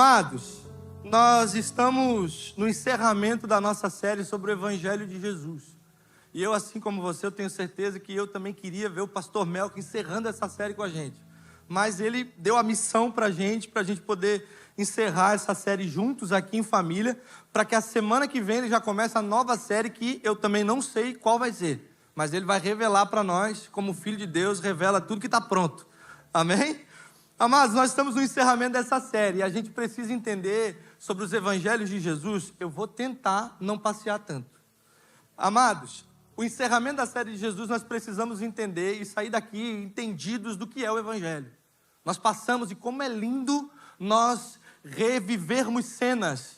Amados, nós estamos no encerramento da nossa série sobre o Evangelho de Jesus. E eu, assim como você, eu tenho certeza que eu também queria ver o pastor Melco encerrando essa série com a gente. Mas ele deu a missão para a gente poder encerrar essa série juntos aqui em família, para que a semana que vem ele já comece a nova série que eu também não sei qual vai ser. Mas ele vai revelar para nós, como filho de Deus, revela tudo que está pronto. Amém? Amados, nós estamos no encerramento dessa série e a gente precisa entender sobre os evangelhos de Jesus. Eu vou tentar não passear tanto. Amados, o encerramento da série de Jesus nós precisamos entender e sair daqui entendidos do que é o evangelho. Nós passamos, e como é lindo nós revivermos cenas,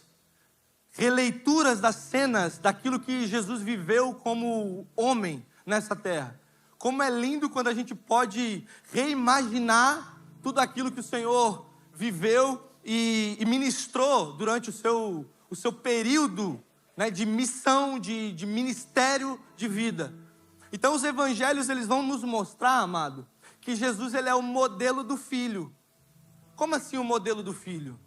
releituras das cenas daquilo que Jesus viveu como homem nessa terra. Como é lindo quando a gente pode reimaginar tudo aquilo que o Senhor viveu e ministrou durante o seu período, né, de missão, de ministério de vida. Então os evangelhos eles vão nos mostrar, amado, que Jesus ele é o modelo do filho. Como assim o modelo do filho?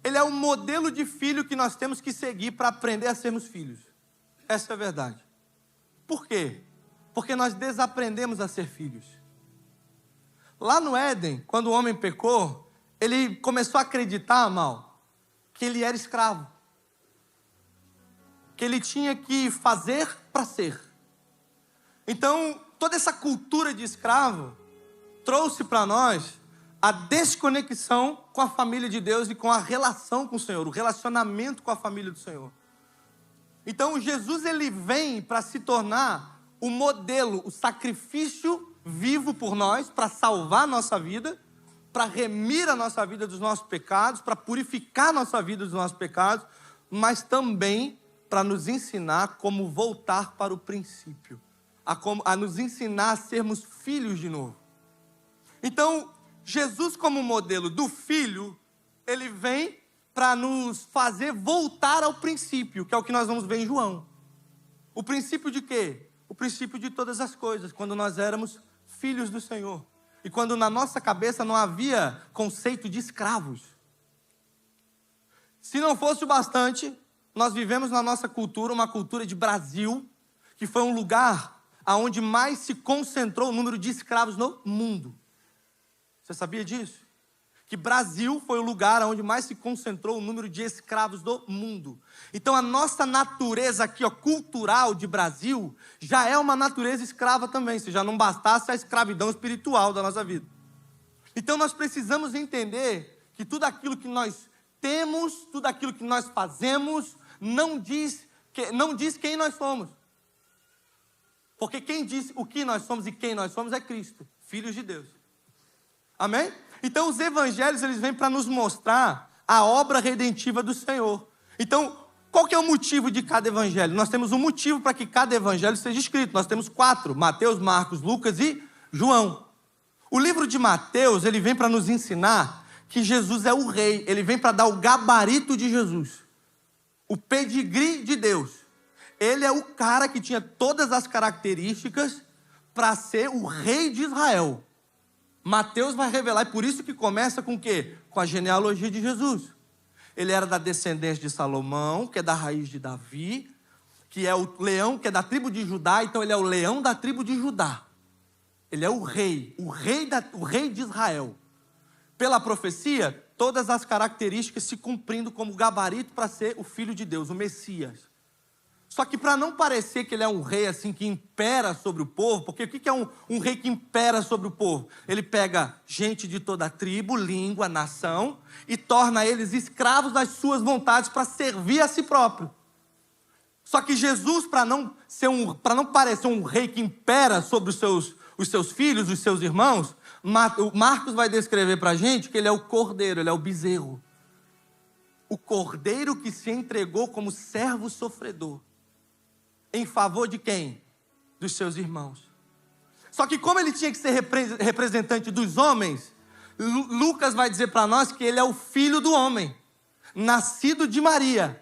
Ele é o modelo de filho que nós temos que seguir para aprender a sermos filhos. Essa é a verdade. Por quê? Porque nós desaprendemos a ser filhos. Lá no Éden, quando o homem pecou, ele começou a acreditar, mal, que ele era escravo. Que ele tinha que fazer para ser. Então, toda essa cultura de escravo trouxe para nós a desconexão com a família de Deus e com a relação com o Senhor, o relacionamento com a família do Senhor. Então, Jesus ele vem para se tornar o modelo, o sacrifício vivo por nós, para salvar a nossa vida, para remir a nossa vida dos nossos pecados, para purificar a nossa vida dos nossos pecados, mas também para nos ensinar como voltar para o princípio, a nos ensinar a sermos filhos de novo. Então, Jesus como modelo do filho, ele vem para nos fazer voltar ao princípio, que é o que nós vamos ver em João. O princípio de quê? O princípio de todas as coisas, quando nós éramos filhos do Senhor. E quando na nossa cabeça não havia conceito de escravos. Se não fosse o bastante, nós vivemos na nossa cultura, uma cultura de Brasil, que foi um lugar onde mais se concentrou o número de escravos no mundo. Você sabia disso? Que Brasil foi o lugar onde mais se concentrou o número de escravos do mundo. Então a nossa natureza aqui, cultural de Brasil, já é uma natureza escrava também, se já não bastasse a escravidão espiritual da nossa vida. Então nós precisamos entender que tudo aquilo que nós temos, tudo aquilo que nós fazemos, não diz quem nós somos. Porque quem diz o que nós somos e quem nós somos é Cristo, filhos de Deus. Amém? Então os evangelhos eles vêm para nos mostrar a obra redentiva do Senhor. Então, qual que é o motivo de cada evangelho? Nós temos um motivo para que cada evangelho seja escrito. Nós temos 4, Mateus, Marcos, Lucas e João. O livro de Mateus, ele vem para nos ensinar que Jesus é o rei. Ele vem para dar o gabarito de Jesus. O pedigree de Deus. Ele é o cara que tinha todas as características para ser o rei de Israel. Mateus vai revelar, e por isso que começa com o quê? Com a genealogia de Jesus. Ele era da descendência de Salomão, que é da raiz de Davi, que é o leão, que é da tribo de Judá, então ele é o leão da tribo de Judá. Ele é o rei de Israel. Pela profecia, todas as características se cumprindo como gabarito para ser o Filho de Deus, o Messias. Só que para não parecer que ele é um rei assim que impera sobre o povo, porque o que é um rei que impera sobre o povo? Ele pega gente de toda a tribo, língua, nação e torna eles escravos das suas vontades para servir a si próprio. Só que Jesus, para não parecer um rei que impera sobre os seus filhos, os seus irmãos, Marcos vai descrever para a gente que ele é o cordeiro, ele é o bezerro. O cordeiro que se entregou como servo sofredor. Em favor de quem? Dos seus irmãos. Só que como ele tinha que ser representante dos homens, Lucas vai dizer para nós que ele é o filho do homem, nascido de Maria,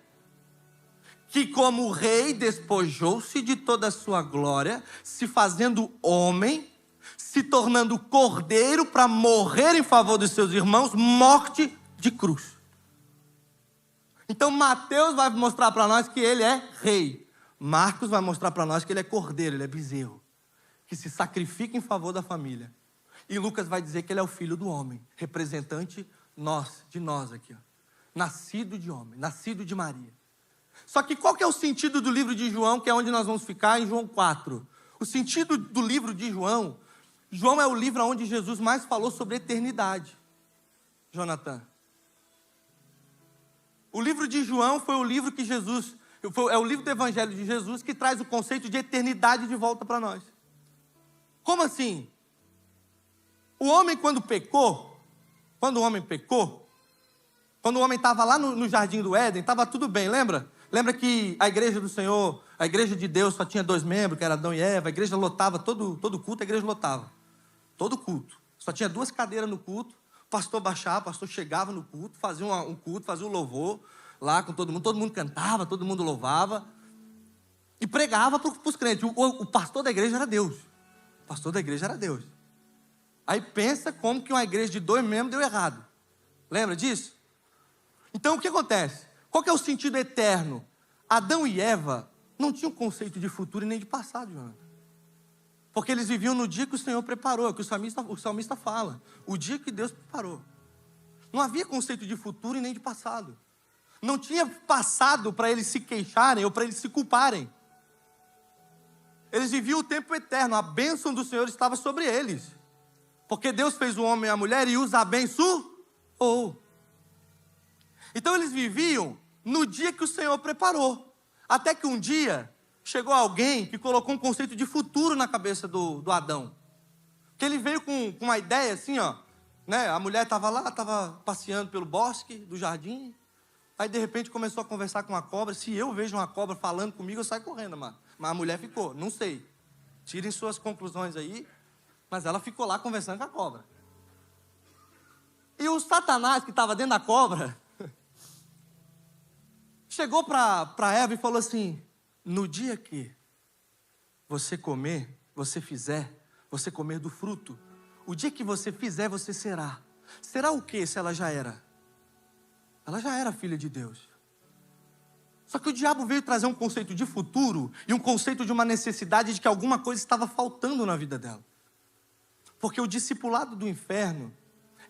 que como rei despojou-se de toda a sua glória, se fazendo homem, se tornando cordeiro para morrer em favor dos seus irmãos, morte de cruz. Então Mateus vai mostrar para nós que ele é rei. Marcos vai mostrar para nós que ele é cordeiro, ele é bezerro, que se sacrifica em favor da família. E Lucas vai dizer que ele é o filho do homem, representante de nós aqui, ó. Nascido de homem, nascido de Maria. Só que qual que é o sentido do livro de João, que é onde nós vamos ficar em João 4? O sentido do livro de João é o livro onde Jesus mais falou sobre eternidade. Jonathan. O livro de João foi o livro que é o livro do Evangelho de Jesus que traz o conceito de eternidade de volta para nós. Como assim? O homem quando o homem estava lá no jardim do Éden, estava tudo bem, lembra? Lembra que a igreja do Senhor, a igreja de Deus só tinha 2 membros, que era Adão e Eva, a igreja lotava, todo culto a igreja lotava. Todo culto. Só tinha 2 cadeiras no culto, o pastor baixava, o pastor chegava no culto, fazia um culto, fazia um louvor lá com todo mundo cantava, todo mundo louvava e pregava para os crentes. O pastor da igreja era Deus. O pastor da igreja era Deus. Aí pensa como que uma igreja de 2 membros deu errado. Lembra disso? Então o que acontece? Qual que é o sentido eterno? Adão e Eva não tinham conceito de futuro e nem de passado, João. Porque eles viviam no dia que o Senhor preparou, é o que o salmista fala. O dia que Deus preparou. Não havia conceito de futuro e nem de passado. Não tinha passado para eles se queixarem ou para eles se culparem. Eles viviam o tempo eterno, a bênção do Senhor estava sobre eles. Porque Deus fez o homem e a mulher e os abençoou. Então eles viviam no dia que o Senhor preparou. Até que um dia chegou alguém que colocou um conceito de futuro na cabeça do Adão. Que ele veio com uma ideia assim, ó, né? A mulher estava lá, estava passeando pelo bosque do jardim. Aí de repente começou a conversar com uma cobra. Se eu vejo uma cobra falando comigo, eu saio correndo, mano. Mas a mulher ficou, não sei. Tirem suas conclusões aí. Mas ela ficou lá conversando com a cobra. E o Satanás que estava dentro da cobra chegou para Eva e falou assim: no dia que você comer, você comer do fruto, o dia que você fizer, você será. Será o quê se ela já era? Ela já era filha de Deus. Só que o diabo veio trazer um conceito de futuro e um conceito de uma necessidade de que alguma coisa estava faltando na vida dela. Porque o discipulado do inferno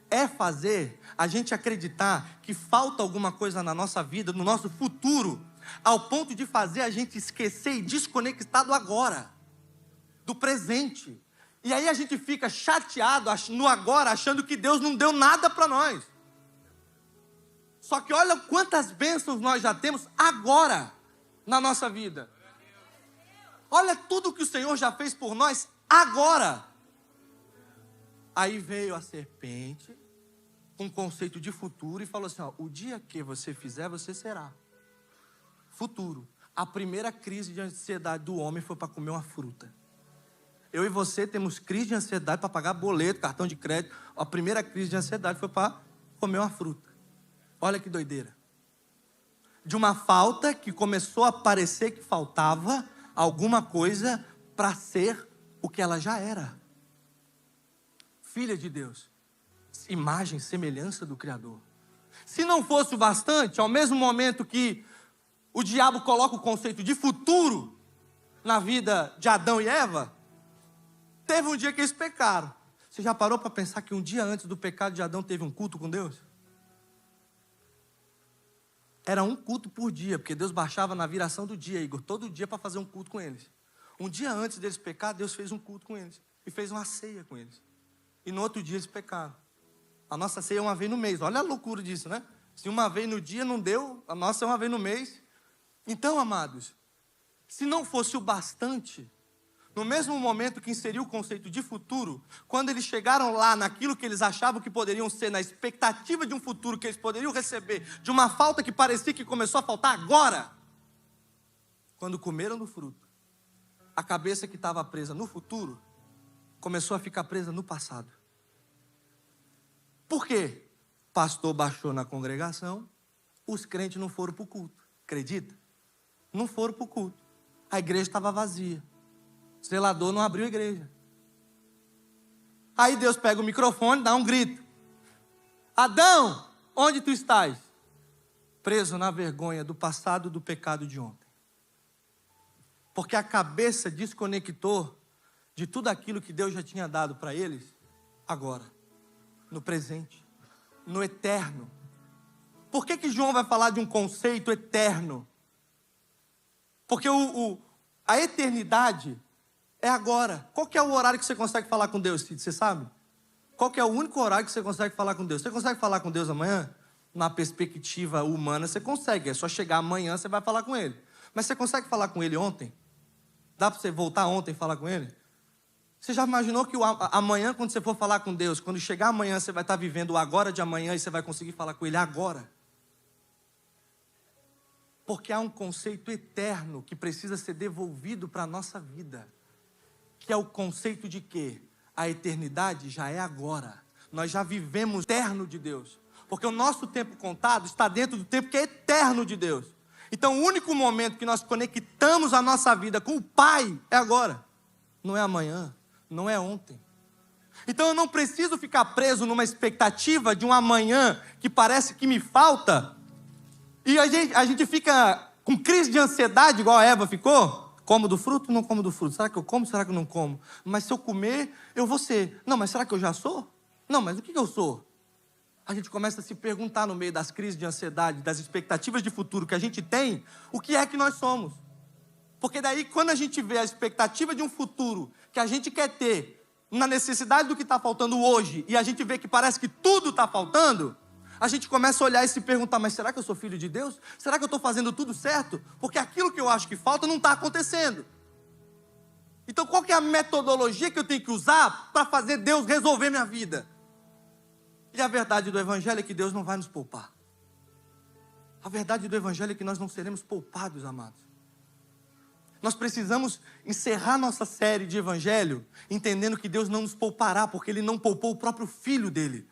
é fazer a gente acreditar que falta alguma coisa na nossa vida, no nosso futuro, ao ponto de fazer a gente esquecer e desconectar do agora, do presente. E aí a gente fica chateado no agora, achando que Deus não deu nada para nós. Só que olha quantas bênçãos nós já temos agora na nossa vida. Olha tudo que o Senhor já fez por nós agora. Aí veio a serpente com um conceito de futuro e falou assim, ó, o dia que você fizer, você será. Futuro. A primeira crise de ansiedade do homem foi para comer uma fruta. Eu e você temos crise de ansiedade para pagar boleto, cartão de crédito. A primeira crise de ansiedade foi para comer uma fruta. Olha que doideira. De uma falta que começou a parecer que faltava alguma coisa para ser o que ela já era. Filha de Deus. Imagem, semelhança do Criador. Se não fosse o bastante, ao mesmo momento que o diabo coloca o conceito de futuro na vida de Adão e Eva, teve um dia que eles pecaram. Você já parou para pensar que um dia antes do pecado de Adão teve um culto com Deus? Era um culto por dia, porque Deus baixava na viração do dia, Igor, todo dia para fazer um culto com eles. Um dia antes deles pecar, Deus fez um culto com eles. E fez uma ceia com eles. E no outro dia eles pecaram. A nossa ceia é uma vez no mês. Olha a loucura disso, né? Se uma vez no dia não deu, a nossa é uma vez no mês. Então, amados, se não fosse o bastante, no mesmo momento que inseriu o conceito de futuro, quando eles chegaram lá naquilo que eles achavam que poderiam ser, na expectativa de um futuro que eles poderiam receber, de uma falta que parecia que começou a faltar agora, quando comeram do fruto, a cabeça que estava presa no futuro, começou a ficar presa no passado. Por quê? O pastor baixou na congregação, os crentes não foram para o culto. Acredita? Não foram para o culto. A igreja estava vazia. O zelador não abriu a igreja. Aí Deus pega o microfone e dá um grito. Adão, Onde tu estás? Preso na vergonha do passado, do pecado de ontem. Porque a cabeça desconectou de tudo aquilo que Deus já tinha dado para eles, agora, no presente, no eterno. Por que João vai falar de um conceito eterno? Porque a eternidade é agora. Qual que é o horário que você consegue falar com Deus, Cid? Você sabe? Qual que é o único horário que você consegue falar com Deus? Você consegue falar com Deus amanhã? Na perspectiva humana, você consegue. É só chegar amanhã, você vai falar com Ele. Mas você consegue falar com Ele ontem? Dá para você voltar ontem e falar com Ele? Você já imaginou que amanhã, quando você for falar com Deus, quando chegar amanhã, você vai estar vivendo o agora de amanhã e você vai conseguir falar com Ele agora? Porque há um conceito eterno que precisa ser devolvido para a nossa vida. Que é o conceito de que a eternidade já é agora. Nós já vivemos o eterno de Deus. Porque o nosso tempo contado está dentro do tempo que é eterno de Deus. Então o único momento que nós conectamos a nossa vida com o Pai é agora. Não é amanhã, não é ontem. Então eu não preciso ficar preso numa expectativa de um amanhã que parece que me falta. E a gente fica com crise de ansiedade, igual a Eva ficou. Como do fruto, não como do fruto. Será que eu como, será que eu não como? Mas se eu comer, eu vou ser. Não, mas será que eu já sou? Não, mas o que eu sou? A gente começa a se perguntar no meio das crises de ansiedade, das expectativas de futuro que a gente tem, o que é que nós somos. Porque daí, quando a gente vê a expectativa de um futuro que a gente quer ter, na necessidade do que está faltando hoje, e a gente vê que parece que tudo está faltando, a gente começa a olhar e se perguntar, mas será que eu sou filho de Deus? Será que eu estou fazendo tudo certo? Porque aquilo que eu acho que falta não está acontecendo. Então qual que é a metodologia que eu tenho que usar para fazer Deus resolver minha vida? E a verdade do Evangelho é que Deus não vai nos poupar. A verdade do Evangelho é que nós não seremos poupados, amados. Nós precisamos encerrar nossa série de Evangelho entendendo que Deus não nos poupará, porque Ele não poupou o próprio Filho dEle.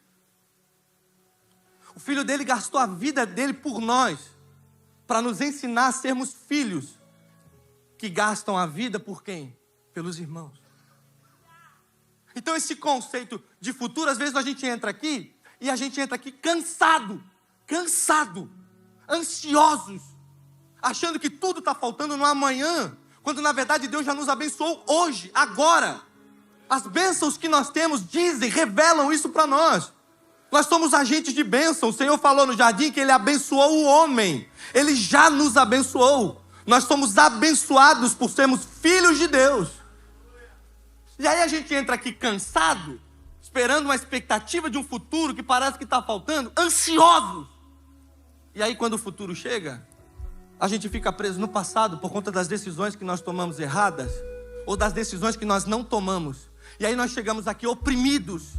O Filho dEle gastou a vida dEle por nós, para nos ensinar a sermos filhos que gastam a vida por quem? Pelos irmãos. Então esse conceito de futuro, às vezes a gente entra aqui, e a gente entra aqui cansado, ansiosos, achando que tudo está faltando no amanhã, quando na verdade Deus já nos abençoou hoje, agora. As bênçãos que nós temos dizem, revelam isso para nós. Nós somos agentes de bênção. O Senhor falou no jardim que Ele abençoou o homem. Ele já nos abençoou. Nós somos abençoados por sermos filhos de Deus. E aí a gente entra aqui cansado, esperando uma expectativa de um futuro que parece que está faltando, ansiosos. E aí quando o futuro chega, a gente fica preso no passado por conta das decisões que nós tomamos erradas, ou das decisões que nós não tomamos. E aí nós chegamos aqui oprimidos,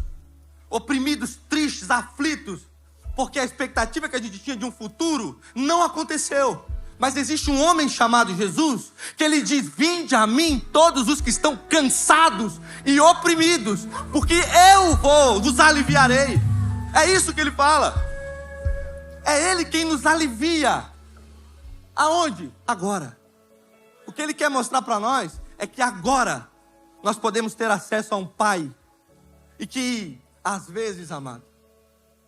tristes, aflitos, porque a expectativa que a gente tinha de um futuro não aconteceu. Mas existe um homem chamado Jesus, que ele diz, vinde a mim todos os que estão cansados e oprimidos, porque eu vos aliviarei. É isso que ele fala. É Ele quem nos alivia. Aonde? Agora. O que Ele quer mostrar para nós é que agora nós podemos ter acesso a um Pai. E que, às vezes, amado,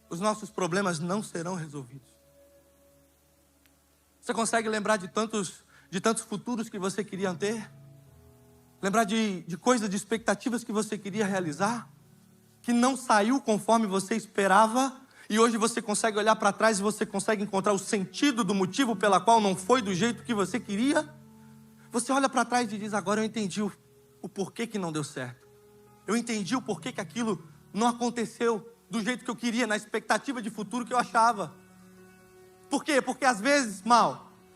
os nossos problemas não serão resolvidos. Você consegue lembrar de tantos futuros que você queria ter? Lembrar de coisas, de expectativas que você queria realizar? Que não saiu conforme você esperava? E hoje você consegue olhar para trás e você consegue encontrar o sentido do motivo pela qual não foi do jeito que você queria? Você olha para trás e diz, agora eu entendi o porquê que não deu certo. Eu entendi o porquê que aquilo não aconteceu do jeito que eu queria, na expectativa de futuro que eu achava. Por quê? Porque às vezes,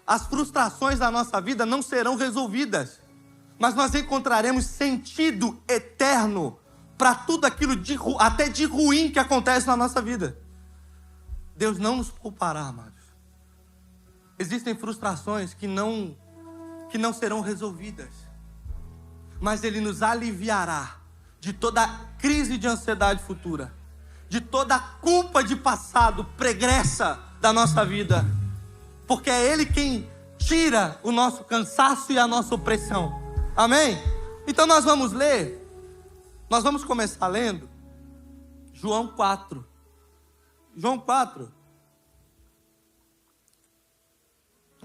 as frustrações da nossa vida não serão resolvidas, mas nós encontraremos sentido eterno para tudo aquilo até de ruim que acontece na nossa vida. Deus não nos poupará, amados. Existem frustrações que não serão resolvidas, mas Ele nos aliviará de toda a crise de ansiedade futura, de toda a culpa de passado pregressa da nossa vida, porque é Ele quem tira o nosso cansaço e a nossa opressão. Amém? Então nós vamos começar lendo João 4. João 4,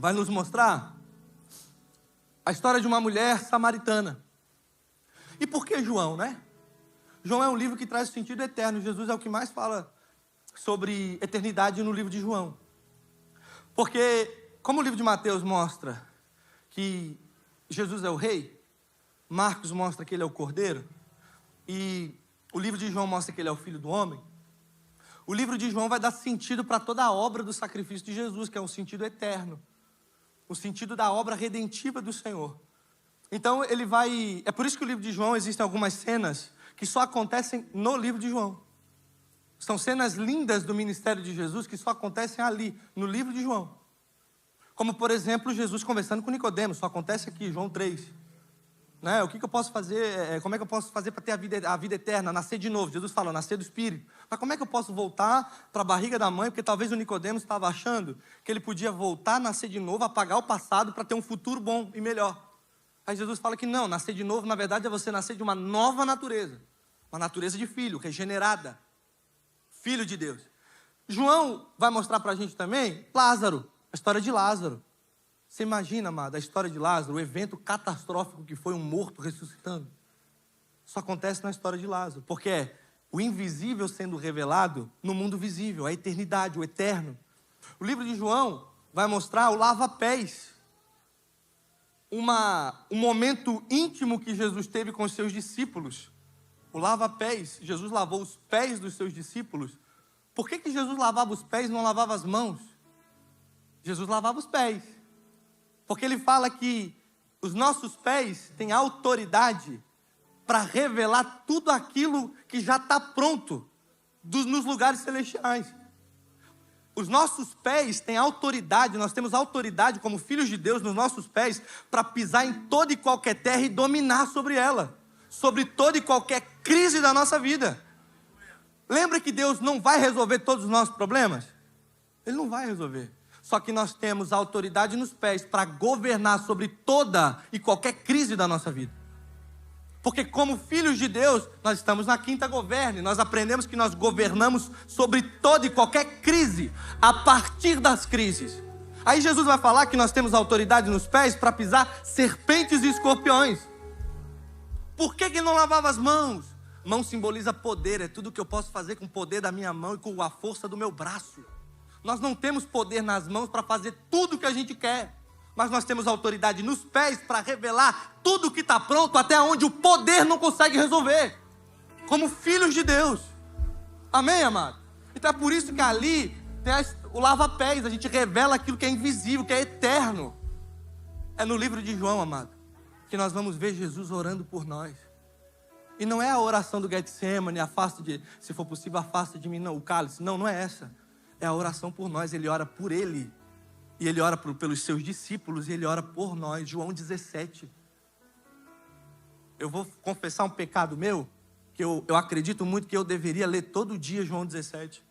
vai nos mostrar a história de uma mulher samaritana. E por que João, né? João é um livro que traz o sentido eterno. Jesus é o que mais fala sobre eternidade no livro de João. Porque, como o livro de Mateus mostra que Jesus é o rei, Marcos mostra que ele é o cordeiro, e o livro de João mostra que ele é o filho do homem, o livro de João vai dar sentido para toda a obra do sacrifício de Jesus, que é um sentido eterno, o sentido da obra redentiva do Senhor. Então ele vai... É por isso que o livro de João existem algumas cenas que só acontecem no livro de João. São cenas lindas do ministério de Jesus que só acontecem ali, no livro de João. Como, por exemplo, Jesus conversando com Nicodemos, só acontece aqui, João 3. Né? O que eu posso fazer, como é que eu posso fazer para ter a vida eterna, nascer de novo? Jesus fala, nascer do Espírito. Mas como é que eu posso voltar para a barriga da mãe? Porque talvez o Nicodemos estava achando que ele podia voltar, nascer de novo, apagar o passado para ter um futuro bom e melhor. Aí Jesus fala que não, nascer de novo, na verdade, é você nascer de uma nova natureza. Uma natureza de filho, regenerada. Filho de Deus. João vai mostrar para a gente também Lázaro, a história de Lázaro. Você imagina, amado, a história de Lázaro, o evento catastrófico que foi um morto ressuscitando. Isso acontece na história de Lázaro, porque é o invisível sendo revelado no mundo visível, a eternidade, o eterno. O livro de João vai mostrar o lava-pés. Um momento íntimo que Jesus teve com os seus discípulos. O lava-pés, Jesus lavou os pés dos seus discípulos. Por que Jesus lavava os pés e não lavava as mãos? Jesus lavava os pés. Porque ele fala que os nossos pés têm autoridade para revelar tudo aquilo que já está pronto nos lugares celestiais. Os nossos pés têm autoridade, nós temos autoridade como filhos de Deus nos nossos pés para pisar em toda e qualquer terra e dominar sobre ela. Sobre toda e qualquer crise da nossa vida. Lembra que Deus não vai resolver todos os nossos problemas? Ele não vai resolver. Só que nós temos a autoridade nos pés para governar sobre toda e qualquer crise da nossa vida. Porque como filhos de Deus, nós estamos na quinta governe. Nós aprendemos que nós governamos sobre toda e qualquer crise, a partir das crises. Aí Jesus vai falar que nós temos autoridade nos pés para pisar serpentes e escorpiões. Por que não lavava as mãos? Mão simboliza poder, é tudo que eu posso fazer com o poder da minha mão e com a força do meu braço. Nós não temos poder nas mãos para fazer tudo o que a gente quer, mas nós temos autoridade nos pés para revelar tudo o que está pronto, até onde o poder não consegue resolver, como filhos de Deus. Amém, amado? Então é por isso que ali tem o lava-pés, a gente revela aquilo que é invisível, que é eterno. É no livro de João, amado, que nós vamos ver Jesus orando por nós. E não é a oração do Getsemane, se for possível, afasta de mim, não, o cálice. Não, não é essa. É a oração por nós, ele ora por ele. E ele ora pelos seus discípulos, e ele ora por nós. João 17. Eu vou confessar um pecado meu, que eu acredito muito que eu deveria ler todo dia João 17.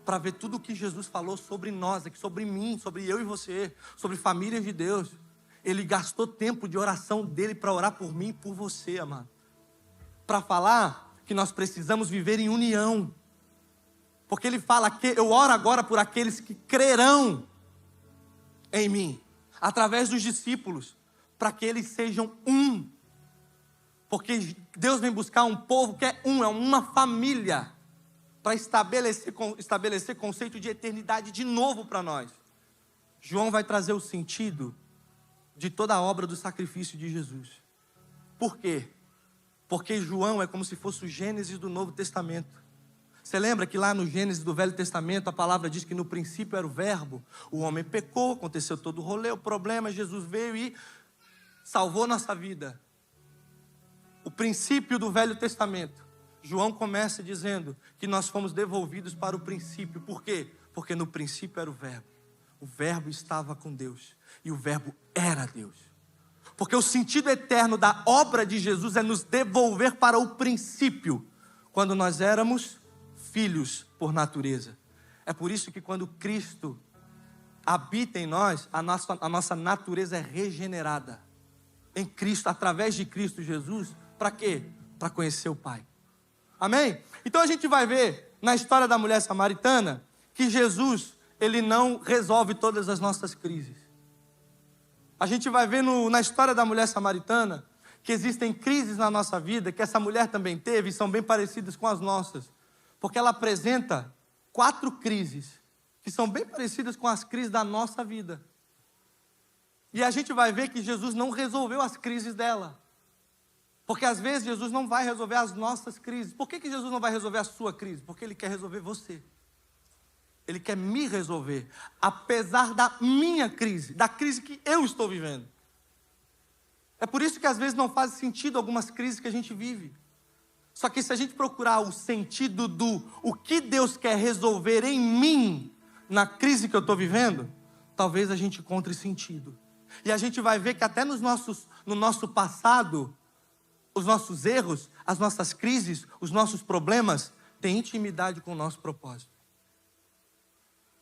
Para ver tudo o que Jesus falou sobre nós, aqui, sobre mim, sobre eu e você, sobre famílias de Deus. Ele gastou tempo de oração dele para orar por mim e por você, amado. Para falar que nós precisamos viver em união. Porque ele fala que eu oro agora por aqueles que crerão em mim, através dos discípulos, para que eles sejam um. Porque Deus vem buscar um povo que é uma família, para estabelecer conceito de eternidade de novo para nós. João vai trazer o sentido de toda a obra do sacrifício de Jesus. Por quê? Porque João é como se fosse o Gênesis do Novo Testamento. Você lembra que lá no Gênesis do Velho Testamento a palavra diz que no princípio era o verbo, o homem pecou, aconteceu todo o rolê, o problema, Jesus veio e salvou nossa vida. O princípio do Velho Testamento. João começa dizendo que nós fomos devolvidos para o princípio. Por quê? Porque no princípio era o verbo. O verbo estava com Deus e o verbo era Deus. Porque o sentido eterno da obra de Jesus é nos devolver para o princípio, quando nós éramos filhos por natureza. É por isso que quando Cristo habita em nós, a nossa natureza é regenerada. Em Cristo, através de Cristo Jesus, para quê? Para conhecer o Pai. Amém? Então a gente vai ver na história da mulher samaritana que Jesus, ele não resolve todas as nossas crises. A gente vai ver na história da mulher samaritana que existem crises na nossa vida, que essa mulher também teve, e são bem parecidas com as nossas. Porque ela apresenta 4 crises, que são bem parecidas com as crises da nossa vida. E a gente vai ver que Jesus não resolveu as crises dela. Porque às vezes Jesus não vai resolver as nossas crises. Por que Jesus não vai resolver a sua crise? Porque Ele quer resolver você. Ele quer me resolver, apesar da minha crise, da crise que eu estou vivendo. É por isso que às vezes não faz sentido algumas crises que a gente vive. Só que se a gente procurar o sentido o que Deus quer resolver em mim, na crise que eu estou vivendo, talvez a gente encontre sentido. E a gente vai ver que até no nosso passado, os nossos erros, as nossas crises, os nossos problemas, têm intimidade com o nosso propósito.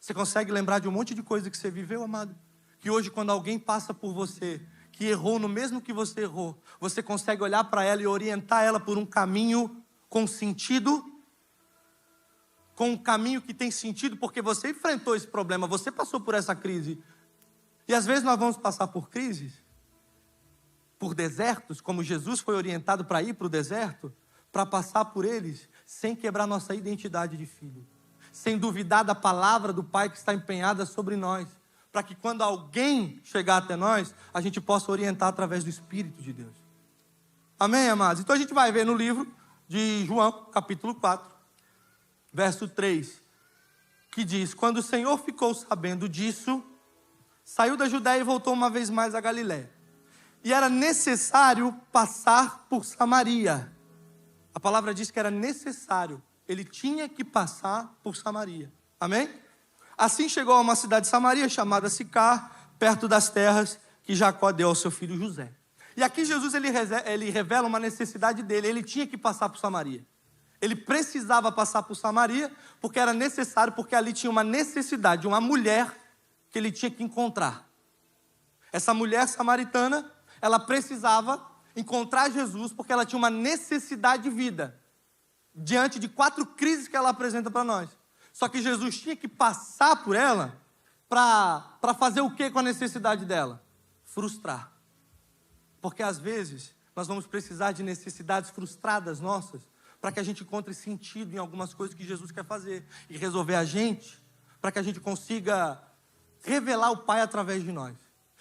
Você consegue lembrar de um monte de coisa que você viveu, amado? Que hoje, quando alguém passa por você, que errou no mesmo que você errou, você consegue olhar para ela e orientar ela por um caminho com sentido, com um caminho que tem sentido, porque você enfrentou esse problema, você passou por essa crise. E às vezes nós vamos passar por crises, por desertos, como Jesus foi orientado para ir para o deserto, para passar por eles sem quebrar nossa identidade de filho, sem duvidar da palavra do Pai que está empenhada sobre nós, para que quando alguém chegar até nós, a gente possa orientar através do Espírito de Deus. Amém, amados? Então a gente vai ver no livro de João, capítulo 4, verso 3, que diz: quando o Senhor ficou sabendo disso, saiu da Judéia e voltou uma vez mais a Galiléia. E era necessário passar por Samaria. A palavra diz que era necessário. Ele tinha que passar por Samaria. Amém? Assim chegou a uma cidade de Samaria, chamada Sicar, perto das terras que Jacó deu ao seu filho José. E aqui Jesus ele revela uma necessidade dele. Ele tinha que passar por Samaria. Ele precisava passar por Samaria, porque era necessário, porque ali tinha uma necessidade de uma mulher que ele tinha que encontrar. Essa mulher samaritana, ela precisava encontrar Jesus, porque ela tinha uma necessidade de vida, diante de 4 crises que ela apresenta para nós. Só que Jesus tinha que passar por ela para fazer o que com a necessidade dela? Frustrar. Porque às vezes nós vamos precisar de necessidades frustradas nossas para que a gente encontre sentido em algumas coisas que Jesus quer fazer e resolver a gente, para que a gente consiga revelar o Pai através de nós.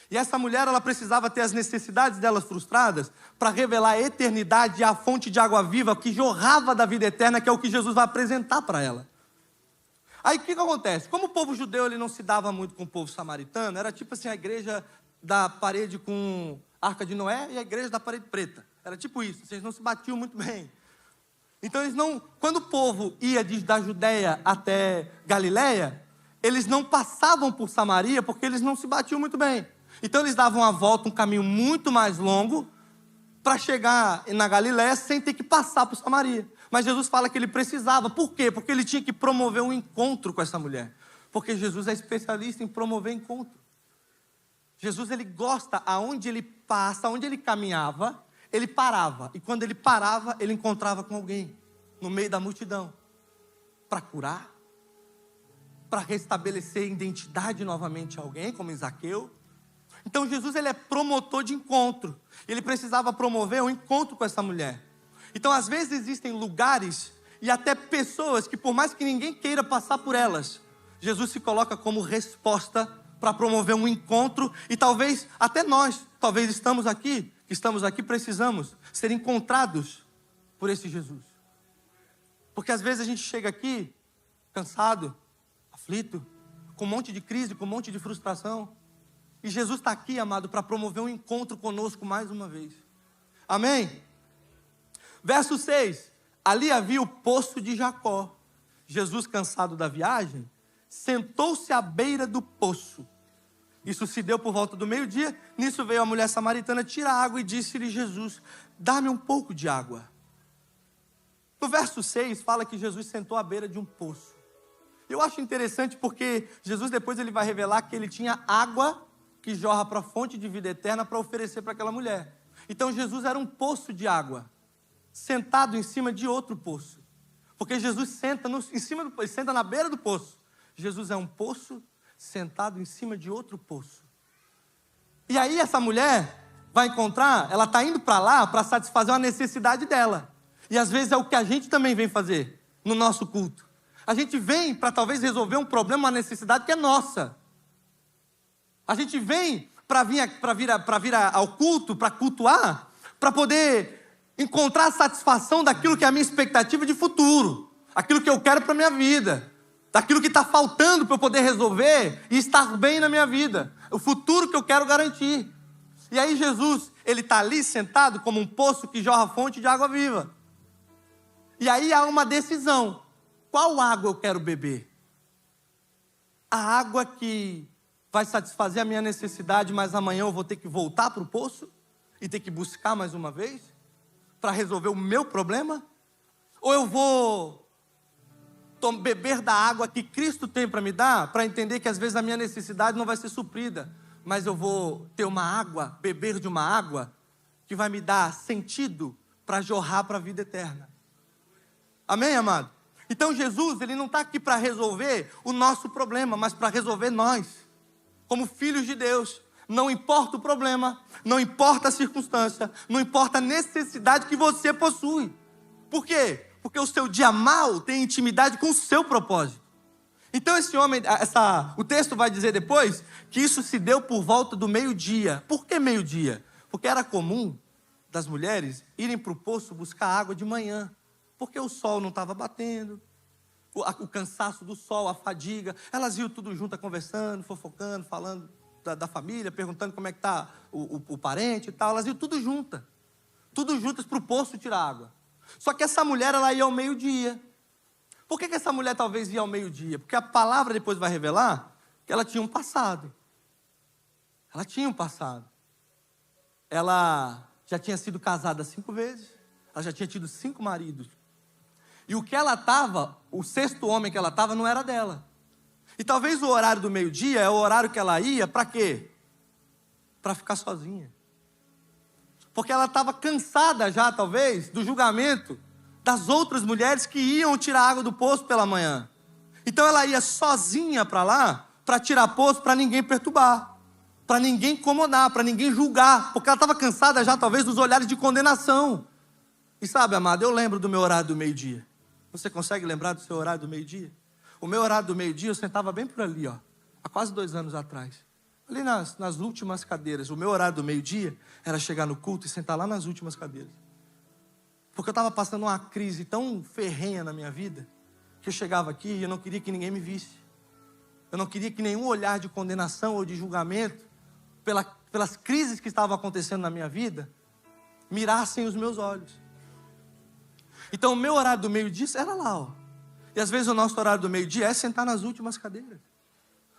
E essa mulher, ela precisava ter as necessidades delas frustradas para revelar a eternidade e a fonte de água viva que jorrava da vida eterna, que é o que Jesus vai apresentar para ela. Aí o que acontece? Como o povo judeu ele não se dava muito com o povo samaritano, era tipo assim a igreja da parede com Arca de Noé e a igreja da parede preta. Era tipo isso, vocês não se batiam muito bem. Então eles não, quando o povo ia da Judéia até Galiléia, eles não passavam por Samaria porque eles não se batiam muito bem. Então eles davam a volta, um caminho muito mais longo, para chegar na Galiléia sem ter que passar por Samaria. Mas Jesus fala que ele precisava. Por quê? Porque ele tinha que promover um encontro com essa mulher. Porque Jesus é especialista em promover encontro. Jesus, ele gosta, aonde ele passa, aonde ele caminhava, ele parava. E quando ele parava, ele encontrava com alguém, no meio da multidão, para curar, para restabelecer identidade novamente a alguém, como em Zaqueu. Então Jesus, ele é promotor de encontro. Ele precisava promover um encontro com essa mulher. Então às vezes existem lugares e até pessoas que por mais que ninguém queira passar por elas, Jesus se coloca como resposta para promover um encontro. E talvez até nós, talvez estamos aqui precisamos ser encontrados por esse Jesus. Porque às vezes a gente chega aqui cansado, aflito, com um monte de crise, com um monte de frustração. E Jesus está aqui, amado, para promover um encontro conosco mais uma vez. Amém? Verso 6. Ali havia o poço de Jacó. Jesus, cansado da viagem, sentou-se à beira do poço. Isso se deu por volta do meio-dia. Nisso veio a mulher samaritana tirar água e disse-lhe Jesus: dá-me um pouco de água. No verso 6 fala que Jesus sentou à beira de um poço. Eu acho interessante porque Jesus depois ele vai revelar que ele tinha água que jorra para a fonte de vida eterna para oferecer para aquela mulher. Então Jesus era um poço de água, sentado em cima de outro poço. Porque Jesus senta na beira do poço. Jesus é um poço sentado em cima de outro poço. E aí essa mulher vai encontrar, ela está indo para lá para satisfazer uma necessidade dela. E às vezes é o que a gente também vem fazer no nosso culto. A gente vem para talvez resolver um problema, uma necessidade que é nossa. A gente vem para vir ao culto, para cultuar, para poder encontrar a satisfação daquilo que é a minha expectativa de futuro, aquilo que eu quero para a minha vida, daquilo que está faltando para eu poder resolver e estar bem na minha vida, o futuro que eu quero garantir. E aí Jesus, ele está ali sentado como um poço que jorra fonte de água viva. E aí há uma decisão. Qual água eu quero beber? A água que vai satisfazer a minha necessidade, mas amanhã eu vou ter que voltar para o poço e ter que buscar mais uma vez para resolver o meu problema? Ou eu vou beber da água que Cristo tem para me dar, para entender que às vezes a minha necessidade não vai ser suprida, mas eu vou ter uma água, beber de uma água que vai me dar sentido para jorrar para a vida eterna. Amém, amado? Então Jesus, ele não está aqui para resolver o nosso problema, mas para resolver nós, como filhos de Deus. Não importa o problema, não importa a circunstância, não importa a necessidade que você possui. Por quê? Porque o seu dia mal tem intimidade com o seu propósito. Então esse homem, o texto vai dizer depois que isso se deu por volta do meio-dia. Por que meio-dia? Porque era comum das mulheres irem para o poço buscar água de manhã. Porque o sol não estava batendo, o cansaço do sol, a fadiga. Elas iam tudo juntas conversando, fofocando, falando da família, perguntando como é que está o parente e tal. Elas iam tudo juntas para o poço tirar água. Só que essa mulher, ela ia ao meio-dia. Por que essa mulher talvez ia ao meio-dia? Porque a palavra depois vai revelar que ela tinha um passado. Ela tinha um passado. Ela já tinha sido casada 5 vezes. Ela já tinha tido 5 maridos. E o que ela estava, o 6º homem que ela estava, não era dela. E talvez o horário do meio-dia é o horário que ela ia, para quê? Para ficar sozinha. Porque ela estava cansada já, talvez, do julgamento das outras mulheres que iam tirar água do poço pela manhã. Então ela ia sozinha para lá, para tirar poço, para ninguém perturbar, para ninguém incomodar, para ninguém julgar, porque ela estava cansada já, talvez, dos olhares de condenação. E sabe, amado, eu lembro do meu horário do meio-dia. Você consegue lembrar do seu horário do meio-dia? O meu horário do meio-dia, eu sentava bem por ali, ó, há quase 2 anos atrás. Ali nas últimas cadeiras. O meu horário do meio-dia era chegar no culto e sentar lá nas últimas cadeiras. Porque eu estava passando uma crise tão ferrenha na minha vida, que eu chegava aqui e eu não queria que ninguém me visse. Eu não queria que nenhum olhar de condenação ou de julgamento, pelas crises que estavam acontecendo na minha vida, mirassem os meus olhos. Então o meu horário do meio-dia era lá, ó. E às vezes o nosso horário do meio-dia é sentar nas últimas cadeiras.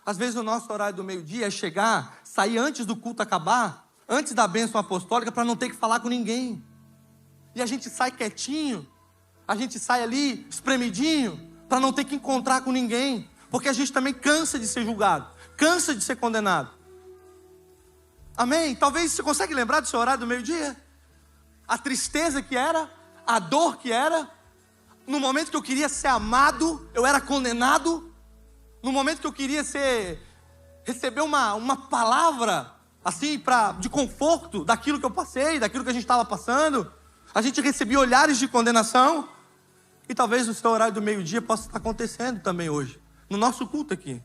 Às vezes o nosso horário do meio-dia é chegar, sair antes do culto acabar, antes da bênção apostólica, para não ter que falar com ninguém. E a gente sai quietinho, a gente sai ali espremidinho, para não ter que encontrar com ninguém. Porque a gente também cansa de ser julgado, cansa de ser condenado. Amém? Talvez você consegue lembrar do seu horário do meio-dia? A tristeza que era, a dor que era. No momento que eu queria ser amado, eu era condenado. No momento que eu queria receber uma palavra assim de conforto daquilo que eu passei, daquilo que a gente estava passando, a gente recebia olhares de condenação. E talvez o seu horário do meio-dia possa estar acontecendo também hoje, no nosso culto aqui.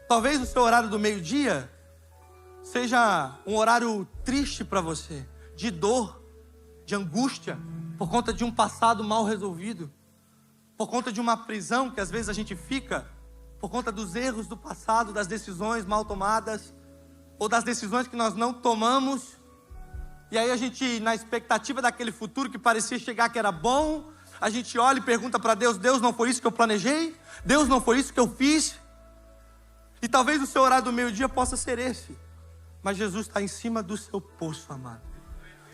Talvez o seu horário do meio-dia seja um horário triste para você, de dor, de angústia, por conta de um passado mal resolvido, por conta de uma prisão que às vezes a gente fica, por conta dos erros do passado, das decisões mal tomadas, ou das decisões que nós não tomamos. E aí a gente, na expectativa daquele futuro que parecia chegar, que era bom, a gente olha e pergunta para Deus: Deus, não foi isso que eu planejei? Deus, não foi isso que eu fiz? E talvez o seu horário do meio-dia possa ser esse. Mas Jesus está em cima do seu poço, amado.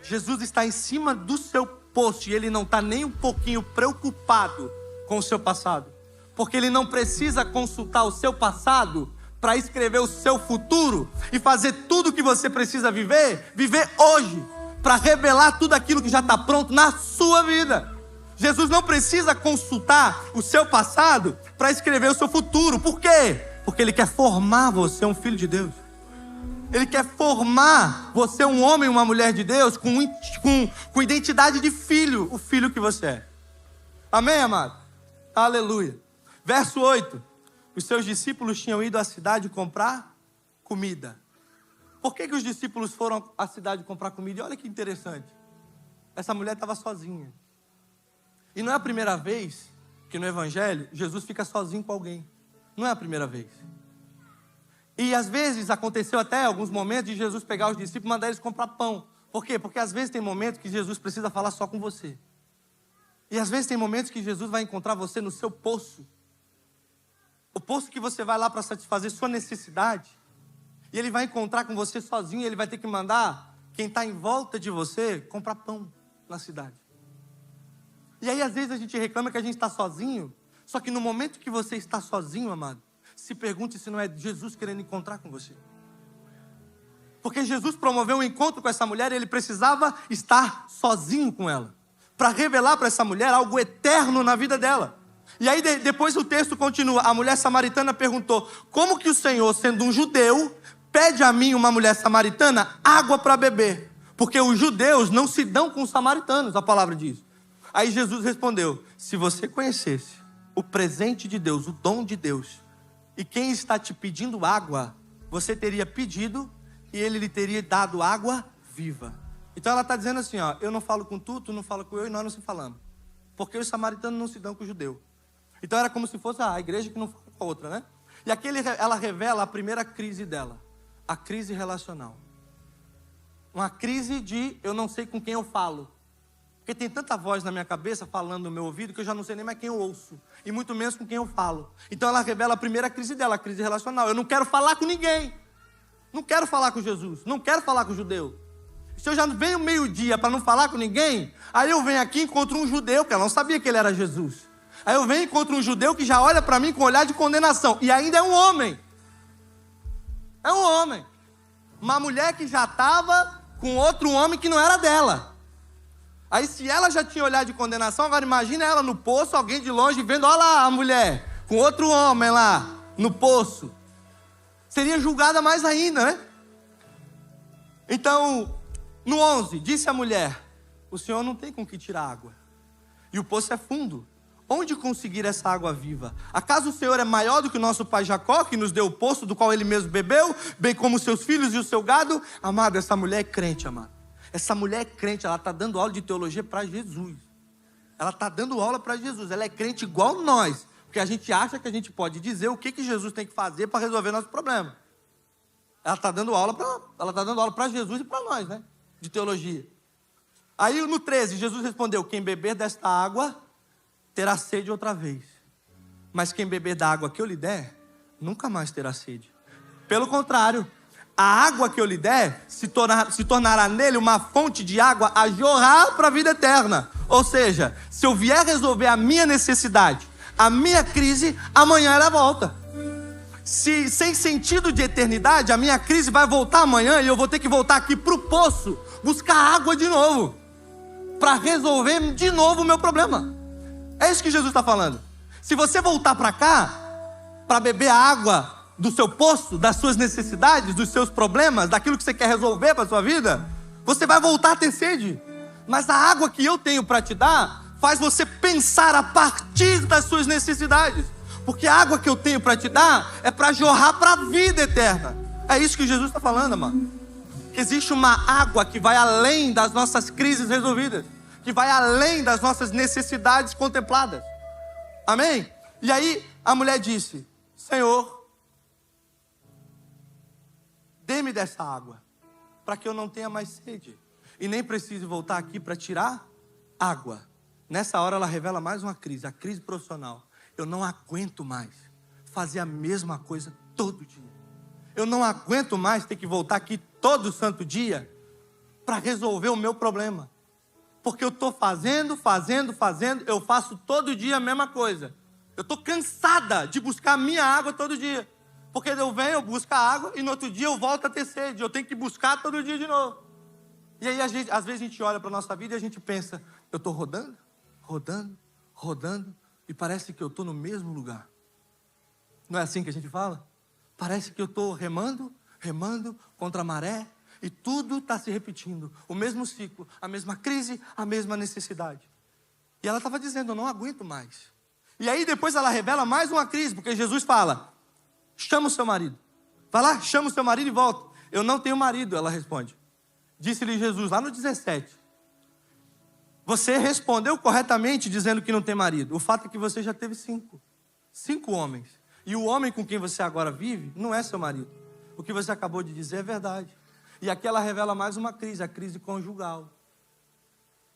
Jesus está em cima do seu poço e Ele não está nem um pouquinho preocupado com o seu passado. Porque Ele não precisa consultar o seu passado para escrever o seu futuro e fazer tudo o que você precisa viver hoje, para revelar tudo aquilo que já está pronto na sua vida. Jesus não precisa consultar o seu passado para escrever o seu futuro. Por quê? Porque Ele quer formar você um filho de Deus. Ele quer formar você um homem e uma mulher de Deus com identidade de filho, o filho que você é. Amém, amado? Aleluia. Verso 8. Os seus discípulos tinham ido à cidade comprar comida. Por que os discípulos foram à cidade comprar comida? E olha que interessante. Essa mulher estava sozinha. E não é a primeira vez que no Evangelho Jesus fica sozinho com alguém. Não é a primeira vez. E às vezes aconteceu até alguns momentos de Jesus pegar os discípulos e mandar eles comprar pão. Por quê? Porque às vezes tem momentos que Jesus precisa falar só com você. E às vezes tem momentos que Jesus vai encontrar você no seu poço. O poço que você vai lá para satisfazer sua necessidade. E ele vai encontrar com você sozinho e ele vai ter que mandar quem está em volta de você comprar pão na cidade. E aí às vezes a gente reclama que a gente está sozinho. Só que no momento que você está sozinho, amado, se pergunte se não é Jesus querendo encontrar com você. Porque Jesus promoveu um encontro com essa mulher e ele precisava estar sozinho com ela. Para revelar para essa mulher algo eterno na vida dela. E aí depois o texto continua. A mulher samaritana perguntou: como que o Senhor, sendo um judeu, pede a mim, uma mulher samaritana, água para beber? Porque os judeus não se dão com os samaritanos, a palavra diz. Aí Jesus respondeu: se você conhecesse o presente de Deus, o dom de Deus, e quem está te pedindo água, você teria pedido e ele lhe teria dado água viva. Então ela está dizendo assim, ó, eu não falo com tu, tu não fala com eu e nós não se falamos. Porque os samaritanos não se dão com o judeu. Então era como se fosse a igreja que não fala com a outra, né? E aqui ela revela a primeira crise dela, a crise relacional. Uma crise de eu não sei com quem eu falo. Porque tem tanta voz na minha cabeça falando no meu ouvido que eu já não sei nem mais quem eu ouço. E muito menos com quem eu falo. Então ela revela a primeira crise dela, a crise relacional. Eu não quero falar com ninguém. Não quero falar com Jesus. Não quero falar com o judeu. Se eu já venho meio-dia para não falar com ninguém, aí eu venho aqui e encontro um judeu, que eu não sabia que ele era Jesus. Aí eu venho e encontro um judeu que já olha para mim com um olhar de condenação. E ainda é um homem. É um homem. Uma mulher que já estava com outro homem que não era dela. Aí se ela já tinha olhar de condenação, agora imagina ela no poço, alguém de longe vendo, olha lá a mulher, com outro homem lá, no poço. Seria julgada mais ainda, né? Então, no 11, disse a mulher, o Senhor não tem com que tirar água. E o poço é fundo. Onde conseguir essa água viva? Acaso o Senhor é maior do que o nosso pai Jacó, que nos deu o poço do qual ele mesmo bebeu, bem como os seus filhos e o seu gado? Amado, essa mulher é crente, amado. Essa mulher é crente, ela está dando aula de teologia para Jesus. Ela está dando aula para Jesus. Ela é crente igual nós. Porque a gente acha que a gente pode dizer o que Jesus tem que fazer para resolver nosso problema. Ela está dando aula para Jesus e para nós, né? De teologia. Aí no 13, Jesus respondeu: quem beber desta água terá sede outra vez. Mas quem beber da água que eu lhe der, nunca mais terá sede. Pelo contrário, a água que eu lhe der se tornará nele uma fonte de água a jorrar para a vida eterna. Ou seja, se eu vier resolver a minha necessidade, a minha crise, amanhã ela volta. Se sem sentido de eternidade, a minha crise vai voltar amanhã e eu vou ter que voltar aqui para o poço, buscar água de novo, para resolver de novo o meu problema. É isso que Jesus está falando. Se você voltar para cá, para beber a água do seu poço, das suas necessidades, dos seus problemas, daquilo que você quer resolver para a sua vida, você vai voltar a ter sede. Mas a água que eu tenho para te dar faz você pensar a partir das suas necessidades. Porque a água que eu tenho para te dar é para jorrar para a vida eterna. É isso que Jesus está falando, amado. Que existe uma água que vai além das nossas crises resolvidas, que vai além das nossas necessidades contempladas. Amém? E aí a mulher disse: Senhor, dê-me dessa água, para que eu não tenha mais sede, e nem precise voltar aqui para tirar água. Nessa hora ela revela mais uma crise, a crise profissional. Eu não aguento mais fazer a mesma coisa todo dia. Eu não aguento mais ter que voltar aqui todo santo dia para resolver o meu problema. Porque eu estou fazendo, eu faço todo dia a mesma coisa. Eu estou cansada de buscar a minha água todo dia. Porque eu venho, eu busco a água e no outro dia eu volto a ter sede. Eu tenho que buscar todo dia de novo. E aí, às vezes a gente olha para a nossa vida e a gente pensa: eu estou rodando, e parece que eu estou no mesmo lugar. Não é assim que a gente fala? Parece que eu estou remando remando contra a maré, e tudo está se repetindo. O mesmo ciclo, a mesma crise, a mesma necessidade. E ela estava dizendo, eu não aguento mais. E aí depois ela revela mais uma crise, porque Jesus fala, chama o seu marido. Vai lá, chama o seu marido e volta. Eu não tenho marido, ela responde. Disse-lhe Jesus, lá no 17. Você respondeu corretamente dizendo que não tem marido. O fato é que você já teve 5. 5 homens. E o homem com quem você agora vive não é seu marido. O que você acabou de dizer é verdade. E aqui ela revela mais uma crise, a crise conjugal.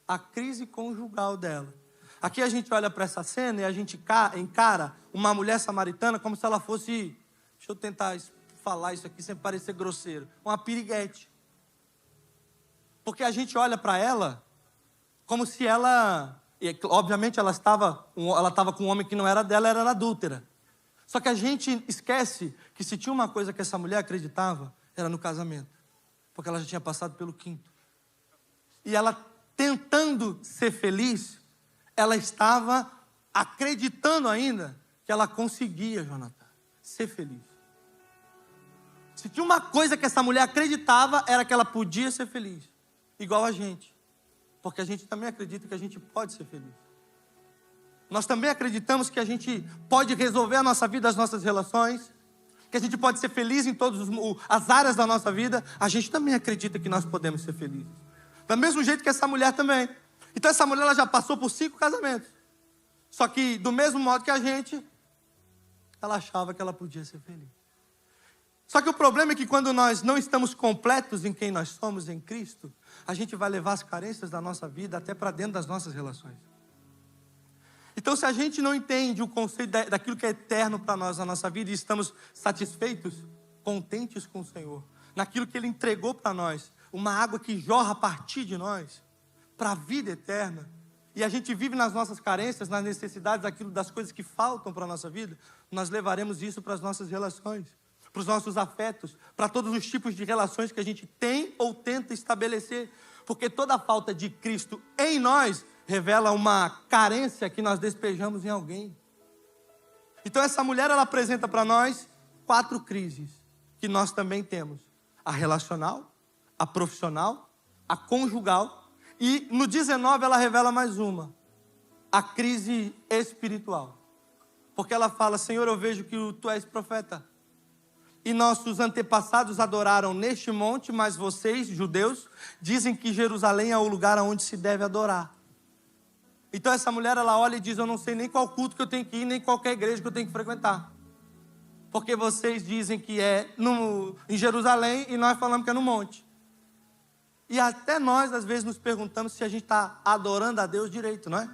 A crise conjugal dela. Aqui a gente olha para essa cena e a gente encara uma mulher samaritana como se ela fosse, deixa eu tentar falar isso aqui sem parecer grosseiro, uma piriguete. Porque a gente olha para ela como se ela, obviamente ela estava com um homem que não era dela, era adúltera. Só que a gente esquece que se tinha uma coisa que essa mulher acreditava, era no casamento. Porque ela já tinha passado pelo 5º. E ela, tentando ser feliz, ela estava acreditando ainda que ela conseguia, Jonathan, ser feliz. Se tinha uma coisa que essa mulher acreditava, era que ela podia ser feliz. Igual a gente. Porque a gente também acredita que a gente pode ser feliz. Nós também acreditamos que a gente pode resolver a nossa vida, as nossas relações, que a gente pode ser feliz em todas as áreas da nossa vida. A gente também acredita que nós podemos ser felizes. Do mesmo jeito que essa mulher também. Então essa mulher ela já passou por 5 casamentos. Só que do mesmo modo que a gente, ela achava que ela podia ser feliz. Só que o problema é que quando nós não estamos completos em quem nós somos em Cristo, a gente vai levar as carências da nossa vida até para dentro das nossas relações. Então, se a gente não entende o conceito daquilo que é eterno para nós na nossa vida e estamos satisfeitos, contentes com o Senhor, naquilo que Ele entregou para nós, uma água que jorra a partir de nós, para a vida eterna, e a gente vive nas nossas carências, nas necessidades, das coisas que faltam para a nossa vida, nós levaremos isso para as nossas relações, para os nossos afetos, para todos os tipos de relações que a gente tem ou tenta estabelecer, porque toda a falta de Cristo em nós revela uma carência que nós despejamos em alguém. Então essa mulher, ela apresenta para nós 4 crises que nós também temos. A relacional, a profissional, a conjugal e no 19 ela revela mais uma. A crise espiritual. Porque ela fala, Senhor, eu vejo que Tu és profeta. E nossos antepassados adoraram neste monte, mas vocês, judeus, dizem que Jerusalém é o lugar onde se deve adorar. Então essa mulher, ela olha e diz, eu não sei nem qual culto que eu tenho que ir, nem qualquer igreja que eu tenho que frequentar. Porque vocês dizem que é em Jerusalém e nós falamos que é no monte. E até nós, às vezes, nos perguntamos se a gente está adorando a Deus direito, não é?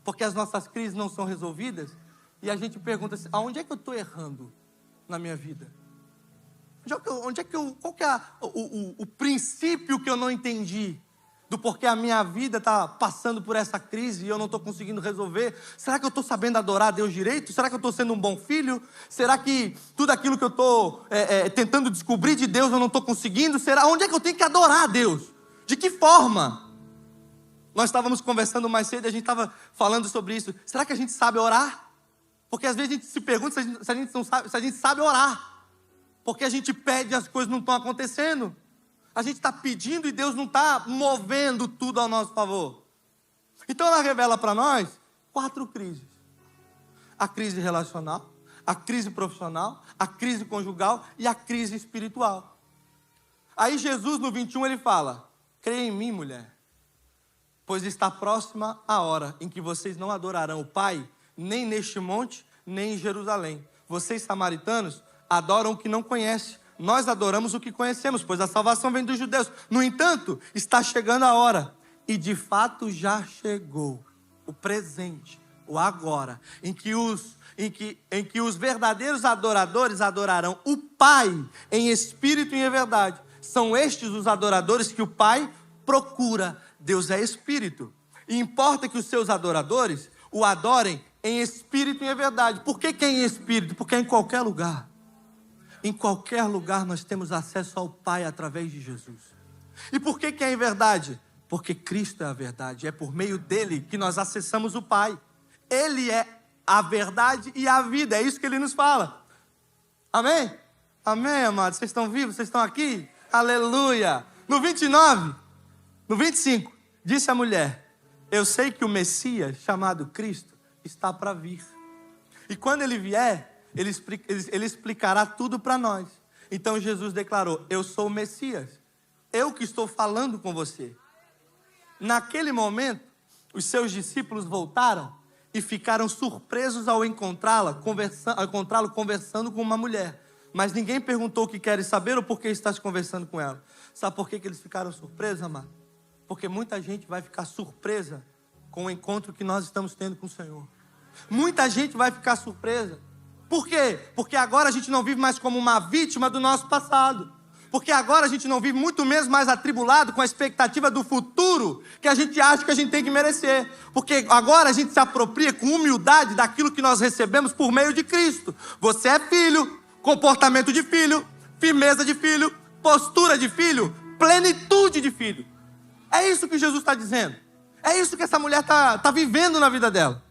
Porque as nossas crises não são resolvidas. E a gente pergunta assim, aonde é que eu estou errando na minha vida? Qual que é o princípio que eu não entendi? Do porquê a minha vida está passando por essa crise e eu não estou conseguindo resolver? Será que eu estou sabendo adorar a Deus direito? Será que eu estou sendo um bom filho? Será que tudo aquilo que eu estou tentando descobrir de Deus eu não estou conseguindo? Onde é que eu tenho que adorar a Deus? De que forma? Nós estávamos conversando mais cedo e a gente estava falando sobre isso. Será que a gente sabe orar? Porque às vezes a gente se pergunta se a gente sabe orar. Porque a gente pede e as coisas não estão acontecendo. A gente está pedindo e Deus não está movendo tudo ao nosso favor. Então ela revela para nós 4 crises. A crise relacional, a crise profissional, a crise conjugal e a crise espiritual. Aí Jesus no 21 ele fala, creia em mim, mulher, pois está próxima a hora em que vocês não adorarão o Pai, nem neste monte, nem em Jerusalém. Vocês samaritanos adoram o que não conhecem. Nós adoramos o que conhecemos, pois a salvação vem dos judeus. No entanto, está chegando a hora, e de fato já chegou, o presente, o agora, em que os verdadeiros adoradores adorarão o Pai em espírito e em verdade. São estes os adoradores que o Pai procura. Deus é espírito. E importa que os seus adoradores o adorem em espírito e em verdade. Por que é em espírito? Porque é em qualquer lugar. Em qualquer lugar nós temos acesso ao Pai através de Jesus. E por que é em verdade? Porque Cristo é a verdade. É por meio dele que nós acessamos o Pai. Ele é a verdade e a vida. É isso que ele nos fala. Amém? Amém, amados? Vocês estão vivos? Vocês estão aqui? Aleluia! No 29, no 25, disse a mulher: eu sei que o Messias, chamado Cristo, está para vir. E quando ele vier, ele explicará tudo para nós. Então Jesus declarou: eu sou o Messias, eu que estou falando com você. Naquele momento, os seus discípulos voltaram e ficaram surpresos ao encontrá-lo conversando com uma mulher. Mas ninguém perguntou o que queres saber ou por que estás conversando com ela. Sabe por que eles ficaram surpresos, amado? Porque muita gente vai ficar surpresa com o encontro que nós estamos tendo com o Senhor. Muita gente vai ficar surpresa. Por quê? Porque agora a gente não vive mais como uma vítima do nosso passado. Porque agora a gente não vive muito menos mais atribulado com a expectativa do futuro que a gente acha que a gente tem que merecer. Porque agora a gente se apropria com humildade daquilo que nós recebemos por meio de Cristo. Você é filho, comportamento de filho, firmeza de filho, postura de filho, plenitude de filho. É isso que Jesus está dizendo. É isso que essa mulher está vivendo na vida dela.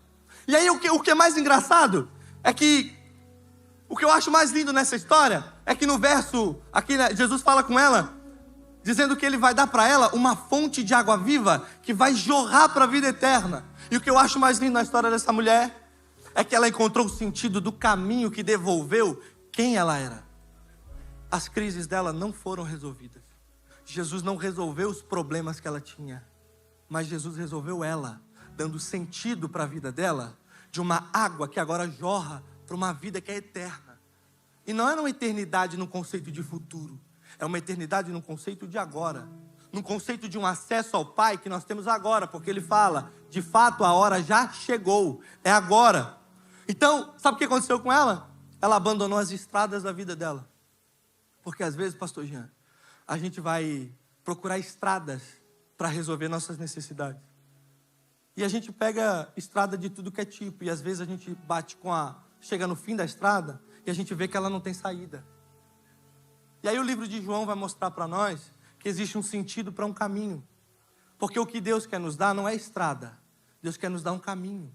E aí o que é mais engraçado é que o que eu acho mais lindo nessa história é que no verso, aqui Jesus fala com ela, dizendo que ele vai dar para ela uma fonte de água viva que vai jorrar para a vida eterna. E o que eu acho mais lindo na história dessa mulher é que ela encontrou o sentido do caminho que devolveu quem ela era. As crises dela não foram resolvidas. Jesus não resolveu os problemas que ela tinha, mas Jesus resolveu ela, dando sentido para a vida dela, de uma água que agora jorra para uma vida que é eterna. E não é uma eternidade no conceito de futuro, é uma eternidade no conceito de agora, no conceito de um acesso ao Pai que nós temos agora, porque Ele fala, de fato a hora já chegou, é agora. Então, sabe o que aconteceu com ela? Ela abandonou as estradas da vida dela. Porque às vezes, pastor Jean, a gente vai procurar estradas para resolver nossas necessidades. E a gente pega estrada de tudo que é tipo, e às vezes a gente chega no fim da estrada e a gente vê que ela não tem saída. E aí o livro de João vai mostrar para nós que existe um sentido para um caminho. Porque o que Deus quer nos dar não é estrada. Deus quer nos dar um caminho.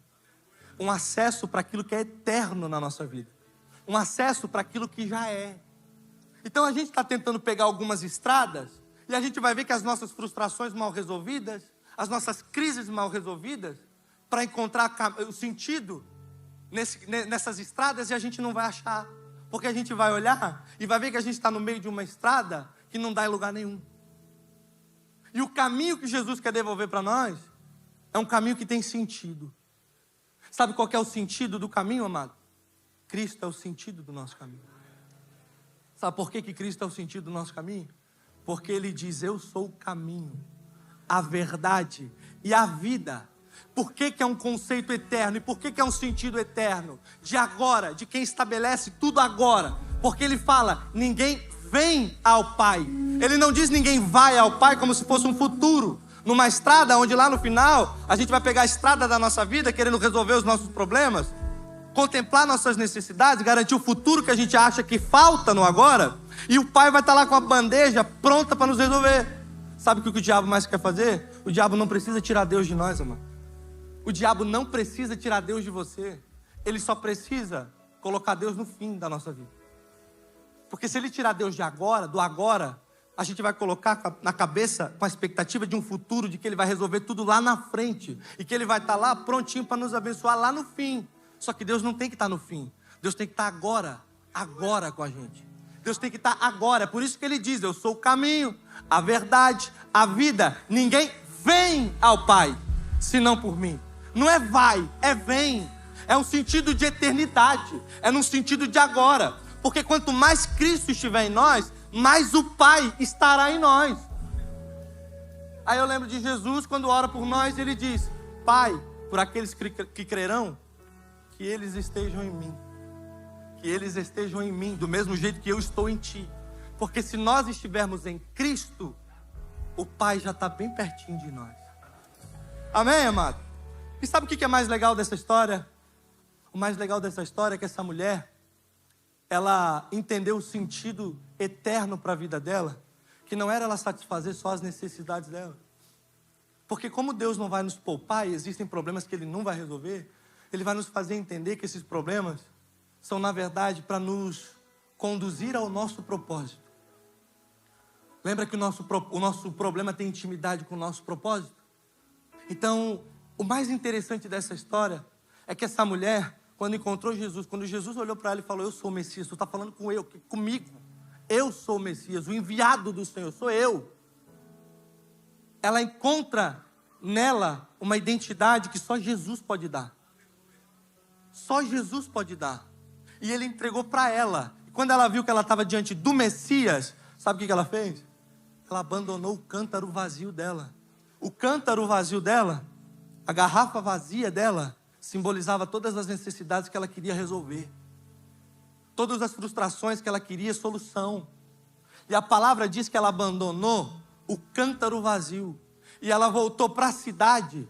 Um acesso para aquilo que é eterno na nossa vida. Um acesso para aquilo que já é. Então a gente está tentando pegar algumas estradas e a gente vai ver que as nossas frustrações mal resolvidas, as nossas crises mal resolvidas, para encontrar o sentido nessas estradas, e a gente não vai achar. Porque a gente vai olhar e vai ver que a gente está no meio de uma estrada que não dá em lugar nenhum. E o caminho que Jesus quer devolver para nós é um caminho que tem sentido. Sabe qual que é o sentido do caminho, amado? Cristo é o sentido do nosso caminho. Sabe por que Cristo é o sentido do nosso caminho? Porque Ele diz: eu sou o caminho, a verdade e a vida. Por que é um conceito eterno? E por que é um sentido eterno? De agora, de quem estabelece tudo agora. Porque Ele fala, ninguém vem ao Pai. Ele não diz ninguém vai ao Pai como se fosse um futuro. Numa estrada onde lá no final, a gente vai pegar a estrada da nossa vida, querendo resolver os nossos problemas, contemplar nossas necessidades, garantir o futuro que a gente acha que falta no agora, e o Pai vai estar lá com a bandeja pronta para nos resolver. Sabe o que o diabo mais quer fazer? O diabo não precisa tirar Deus de nós, amado. O diabo não precisa tirar Deus de você. Ele só precisa colocar Deus no fim da nossa vida. Porque se ele tirar Deus do agora, a gente vai colocar na cabeça com a expectativa de um futuro, de que ele vai resolver tudo lá na frente, e que ele vai estar lá prontinho para nos abençoar lá no fim. Só que Deus não tem que estar no fim. Deus tem que estar agora com a gente. Deus tem que estar agora. É por isso que ele diz: eu sou o caminho, a verdade, a vida. Ninguém vem ao Pai, senão por mim. Não é vai, é vem. É um sentido de eternidade. É num sentido de agora. Porque quanto mais Cristo estiver em nós, mais o Pai estará em nós. Aí eu lembro de Jesus, quando ora por nós, ele diz: Pai, por aqueles que crerão, que eles estejam em mim. Que eles estejam em mim, do mesmo jeito que eu estou em ti. Porque se nós estivermos em Cristo, o Pai já está bem pertinho de nós. Amém, amado? E sabe o que é mais legal dessa história? O mais legal dessa história é que essa mulher, ela entendeu o sentido eterno para a vida dela, que não era ela satisfazer só as necessidades dela. Porque como Deus não vai nos poupar e existem problemas que Ele não vai resolver, Ele vai nos fazer entender que esses problemas são, na verdade, para nos conduzir ao nosso propósito. Lembra que o nosso problema tem intimidade com o nosso propósito? Então, o mais interessante dessa história é que essa mulher, quando encontrou Jesus, quando Jesus olhou para ela e falou: eu sou o Messias, tu está falando comigo, eu sou o Messias, o enviado do Senhor, sou eu. Ela encontra nela uma identidade que só Jesus pode dar. Só Jesus pode dar. E ele entregou para ela. E quando ela viu que ela estava diante do Messias, sabe o que ela fez? Ela abandonou o cântaro vazio dela. O cântaro vazio dela, a garrafa vazia dela, simbolizava todas as necessidades que ela queria resolver. Todas as frustrações que ela queria solução. E a palavra diz que ela abandonou o cântaro vazio. E ela voltou para a cidade.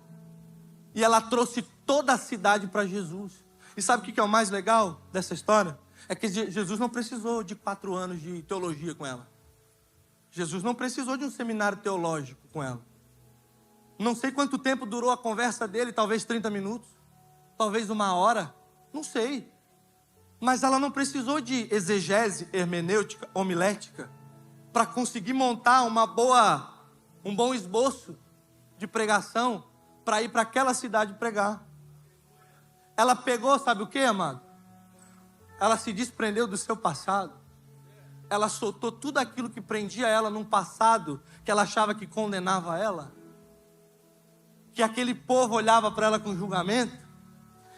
E ela trouxe toda a cidade para Jesus. E sabe o que é o mais legal dessa história? É que Jesus não precisou de 4 anos de teologia com ela. Jesus não precisou de um seminário teológico com ela. Não sei quanto tempo durou a conversa dele, talvez 30 minutos, talvez 1 hora, não sei. Mas ela não precisou de exegese hermenêutica, homilética, para conseguir montar um bom esboço de pregação para ir para aquela cidade pregar. Ela pegou, sabe o que, amado? Ela se desprendeu do seu passado. Ela soltou tudo aquilo que prendia ela num passado que ela achava que condenava ela. Que aquele povo olhava para ela com julgamento.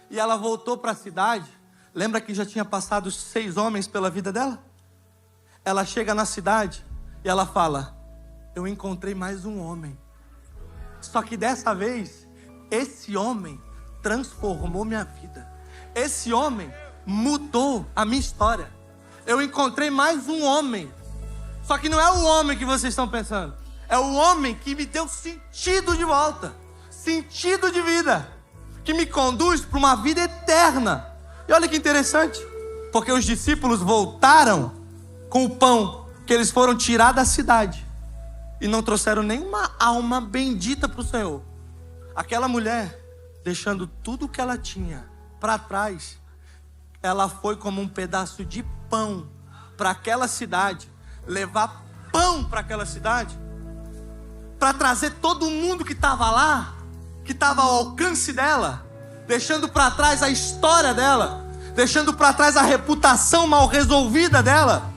E ela voltou para a cidade. Lembra que já tinha passado 6 homens pela vida dela? Ela chega na cidade e ela fala: eu encontrei mais um homem. Só que dessa vez, esse homem transformou minha vida. Esse homem mudou a minha história. Eu encontrei mais um homem. Só que não é o homem que vocês estão pensando. É o homem que me deu sentido de volta. Sentido de vida. Que me conduz para uma vida eterna. E olha que interessante. Porque os discípulos voltaram com o pão que eles foram tirar da cidade. E não trouxeram nenhuma alma bendita para o Senhor. Aquela mulher, deixando tudo o que ela tinha para trás, ela foi como um pedaço de pão para aquela cidade, levar pão para aquela cidade, para trazer todo mundo que estava lá, que estava ao alcance dela, deixando para trás a história dela, deixando para trás a reputação mal resolvida dela,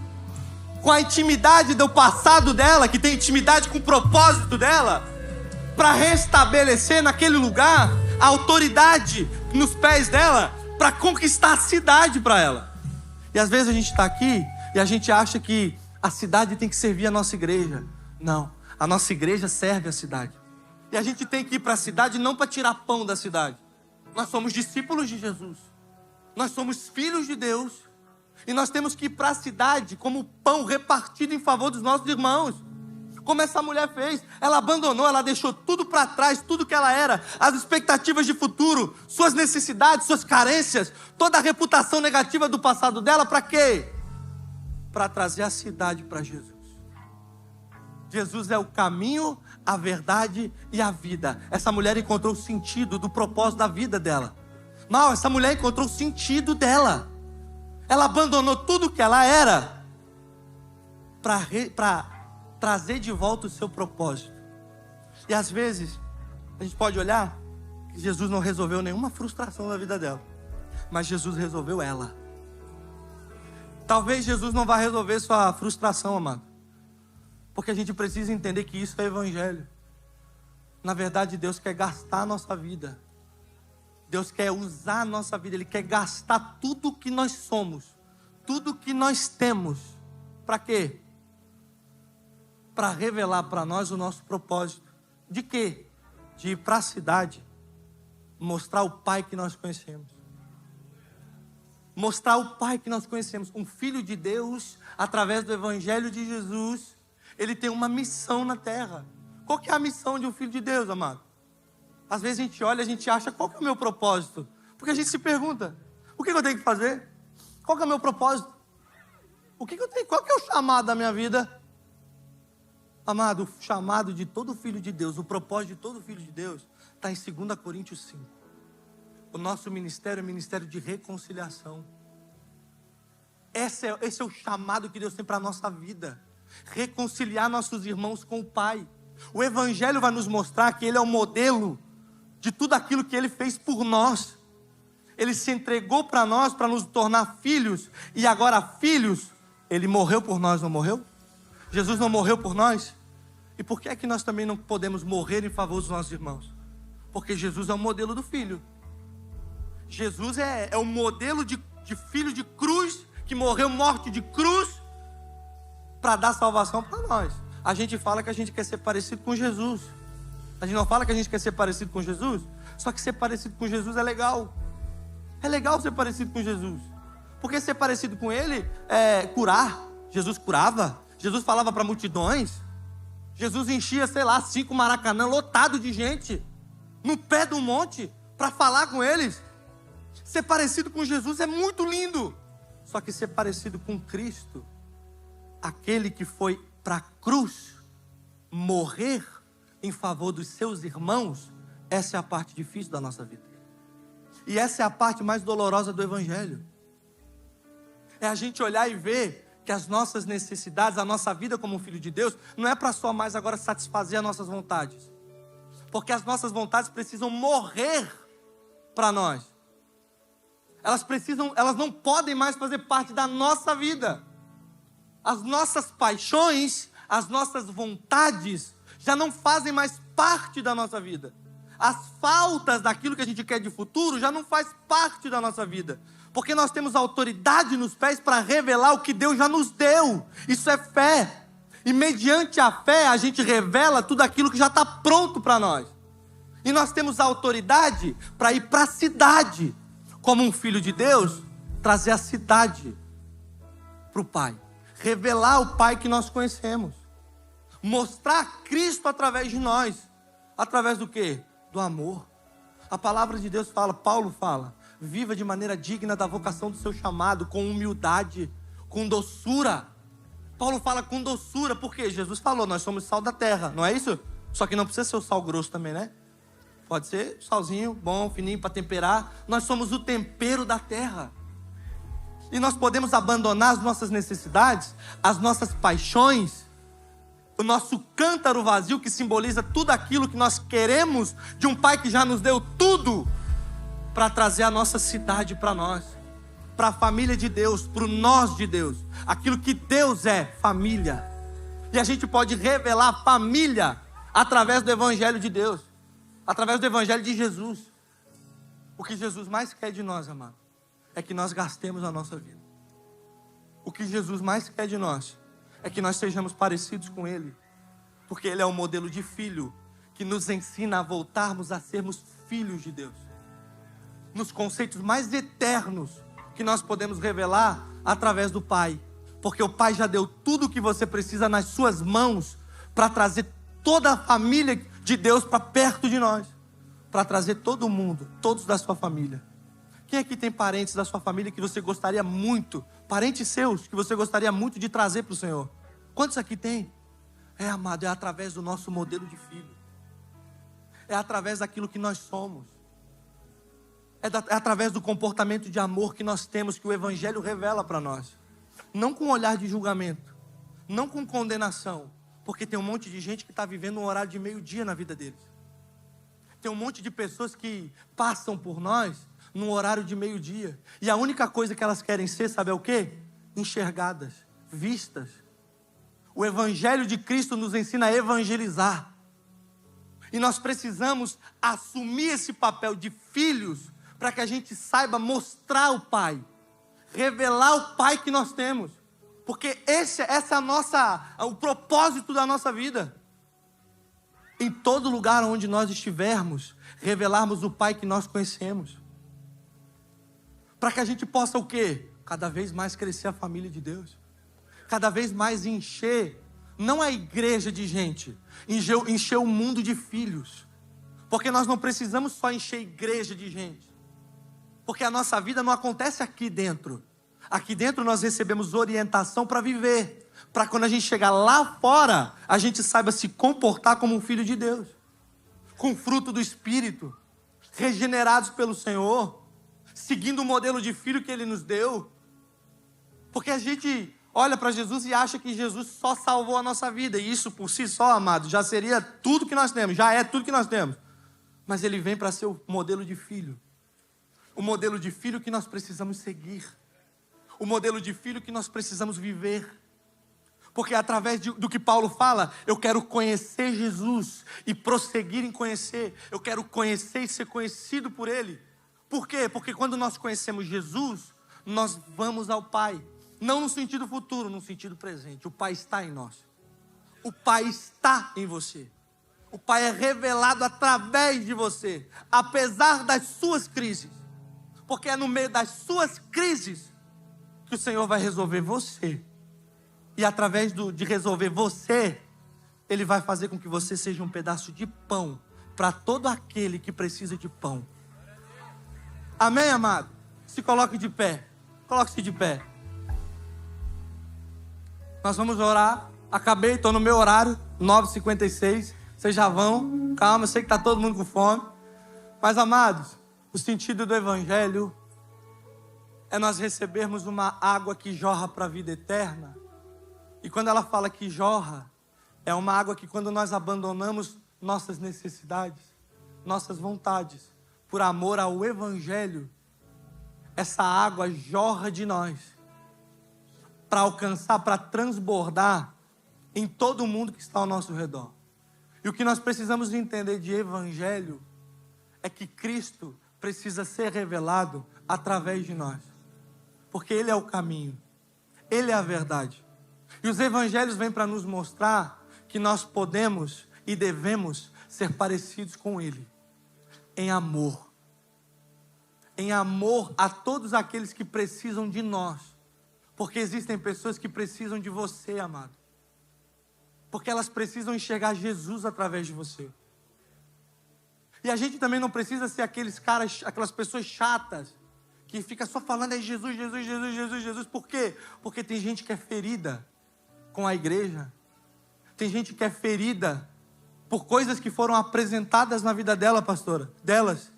com a intimidade do passado dela, que tem intimidade com o propósito dela, para restabelecer naquele lugar a autoridade nos pés dela, para conquistar a cidade para ela. E às vezes a gente está aqui e a gente acha que a cidade tem que servir a nossa igreja. Não, a nossa igreja serve a cidade. E a gente tem que ir para a cidade não para tirar pão da cidade. Nós somos discípulos de Jesus. Nós somos filhos de Deus. E nós temos que ir para a cidade como pão repartido em favor dos nossos irmãos. Como essa mulher fez. Ela abandonou, ela deixou tudo para trás, tudo que ela era, as expectativas de futuro, suas necessidades, suas carências, toda a reputação negativa do passado dela, para quê? Para trazer a cidade para Jesus. Jesus é o caminho, a verdade e a vida. Essa mulher encontrou o sentido do propósito da vida dela. Não, essa mulher encontrou o sentido dela. Ela abandonou tudo que ela era para trazer de volta o seu propósito. E às vezes a gente pode olhar que Jesus não resolveu nenhuma frustração na vida dela, mas Jesus resolveu ela. Talvez Jesus não vá resolver sua frustração, amado, porque a gente precisa entender que isso é evangelho. Na verdade, Deus quer gastar a nossa vida. Deus quer usar a nossa vida. Ele quer gastar tudo que nós somos, tudo que nós temos. Para quê? Para revelar para nós o nosso propósito. De quê? De ir para a cidade, mostrar o Pai que nós conhecemos. Mostrar o Pai que nós conhecemos. Um filho de Deus, através do Evangelho de Jesus, ele tem uma missão na terra. Qual que é a missão de um filho de Deus, amado? Às vezes a gente olha, a gente acha, qual que é o meu propósito? Porque a gente se pergunta, o que eu tenho que fazer? Qual que é o meu propósito? Qual que é o chamado da minha vida? Amado, o chamado de todo filho de Deus, o propósito de todo filho de Deus, está em 2 Coríntios 5. O nosso ministério é o ministério de reconciliação. Esse é o chamado que Deus tem para a nossa vida. Reconciliar nossos irmãos com o Pai. O Evangelho vai nos mostrar que Ele é o modelo de tudo aquilo que Ele fez por nós. Ele se entregou para nós, para nos tornar filhos. E agora filhos, Ele morreu por nós, não morreu? Jesus não morreu por nós? E por que é que nós também não podemos morrer em favor dos nossos irmãos? Porque Jesus é o modelo do filho. Jesus é o modelo de filho de cruz, que morreu morte de cruz, para dar salvação para nós. A gente fala que a gente quer ser parecido com Jesus. A gente não fala que a gente quer ser parecido com Jesus? Só que ser parecido com Jesus é legal. É legal ser parecido com Jesus. Porque ser parecido com Ele é curar. Jesus curava. Jesus falava para multidões. Jesus enchia, 5 Maracanã lotado de gente, no pé do monte, para falar com eles. Ser parecido com Jesus é muito lindo. Só que ser parecido com Cristo, aquele que foi para a cruz morrer em favor dos seus irmãos, essa é a parte difícil da nossa vida. E essa é a parte mais dolorosa do Evangelho. É a gente olhar e ver que as nossas necessidades, a nossa vida como filho de Deus, não é para só mais agora satisfazer as nossas vontades. Porque as nossas vontades precisam morrer para nós. Elas não podem mais fazer parte da nossa vida. As nossas paixões, as nossas vontades, já não fazem mais parte da nossa vida. As faltas daquilo que a gente quer de futuro já não faz parte da nossa vida. Porque nós temos autoridade nos pés para revelar o que Deus já nos deu. Isso é fé. E mediante a fé a gente revela tudo aquilo que já está pronto para nós. E nós temos a autoridade para ir para a cidade. Como um filho de Deus, trazer a cidade para o Pai. Revelar o Pai que nós conhecemos. Mostrar Cristo através de nós. Através do quê? Do amor. A palavra de Deus fala, Paulo fala, viva de maneira digna da vocação do seu chamado, com humildade, com doçura. Paulo fala com doçura, porque Jesus falou, nós somos sal da terra, não é isso? Só que não precisa ser o sal grosso também, né? Pode ser salzinho, bom, fininho para temperar. Nós somos o tempero da terra. E nós podemos abandonar as nossas necessidades, as nossas paixões, o nosso cântaro vazio que simboliza tudo aquilo que nós queremos de um Pai que já nos deu tudo, para trazer a nossa cidade para nós, para a família de Deus, para o nós de Deus, aquilo que Deus é, família. E a gente pode revelar a família através do Evangelho de Deus, através do Evangelho de Jesus. O que Jesus mais quer de nós, amado, é que nós gastemos a nossa vida. O que Jesus mais quer de nós é que nós sejamos parecidos com Ele, porque Ele é um modelo de filho que nos ensina a voltarmos a sermos filhos de Deus, nos conceitos mais eternos que nós podemos revelar através do Pai, porque o Pai já deu tudo o que você precisa nas suas mãos para trazer toda a família de Deus para perto de nós, para trazer todo mundo, todos da sua família. Quem aqui tem parentes da sua família que você gostaria muito, parentes seus, que você gostaria muito de trazer para o Senhor? Quantos aqui tem? Amado, é através do nosso modelo de filho. É através daquilo que nós somos. É através do comportamento de amor que nós temos, que o Evangelho revela para nós. Não com um olhar de julgamento, não com condenação, porque tem um monte de gente que está vivendo um horário de meio-dia na vida deles. Tem um monte de pessoas que passam por nós num horário de meio-dia. E a única coisa que elas querem ser, sabe é o quê? Enxergadas, vistas. O Evangelho de Cristo nos ensina a evangelizar. E nós precisamos assumir esse papel de filhos para que a gente saiba mostrar o Pai, revelar o Pai que nós temos. Porque essa é o propósito da nossa vida. Em todo lugar onde nós estivermos, revelarmos o Pai que nós conhecemos. Para que a gente possa o quê? Cada vez mais crescer a família de Deus. Cada vez mais encher, não a igreja de gente, encher o mundo de filhos. Porque nós não precisamos só encher a igreja de gente. Porque a nossa vida não acontece aqui dentro. Aqui dentro nós recebemos orientação para viver. Para quando a gente chegar lá fora, a gente saiba se comportar como um filho de Deus. Com fruto do Espírito. Regenerados pelo Senhor. Seguindo o modelo de filho que Ele nos deu. Porque a gente olha para Jesus e acha que Jesus só salvou a nossa vida. E isso por si só, amado, já seria tudo que nós temos. Já é tudo que nós temos. Mas ele vem para ser o modelo de filho. O modelo de filho que nós precisamos seguir. O modelo de filho que nós precisamos viver. Porque através do que Paulo fala, eu quero conhecer Jesus e prosseguir em conhecer. Eu quero conhecer e ser conhecido por Ele. Por quê? Porque quando nós conhecemos Jesus, nós vamos ao Pai. Não no sentido futuro, no sentido presente. O Pai está em nós. O Pai está em você. O Pai é revelado através de você, apesar das suas crises. Porque é no meio das suas crises que o Senhor vai resolver você. E através de resolver você, Ele vai fazer com que você seja um pedaço de pão para todo aquele que precisa de pão. Amém, amado? Se coloque de pé. Coloque-se de pé. Nós vamos orar. Acabei, estou no meu horário, 9h56. Vocês já vão. Calma, eu sei que está todo mundo com fome. Mas, amados, o sentido do Evangelho é nós recebermos uma água que jorra para a vida eterna. E quando ela fala que jorra, é uma água que quando nós abandonamos nossas necessidades, nossas vontades, por amor ao Evangelho, essa água jorra de nós para alcançar, para transbordar em todo o mundo que está ao nosso redor. E o que nós precisamos entender de Evangelho é que Cristo precisa ser revelado através de nós. Porque Ele é o caminho, Ele é a verdade. E os evangelhos vêm para nos mostrar que nós podemos e devemos ser parecidos com Ele. Em amor. Em amor a todos aqueles que precisam de nós. Porque existem pessoas que precisam de você, amado. Porque elas precisam enxergar Jesus através de você. E a gente também não precisa ser aquelas pessoas chatas, que fica só falando é Jesus, Jesus, Jesus, Jesus, Jesus. Por quê? Porque tem gente que é ferida com a igreja. Tem gente que é ferida por coisas que foram apresentadas na vida dela, pastora, delas,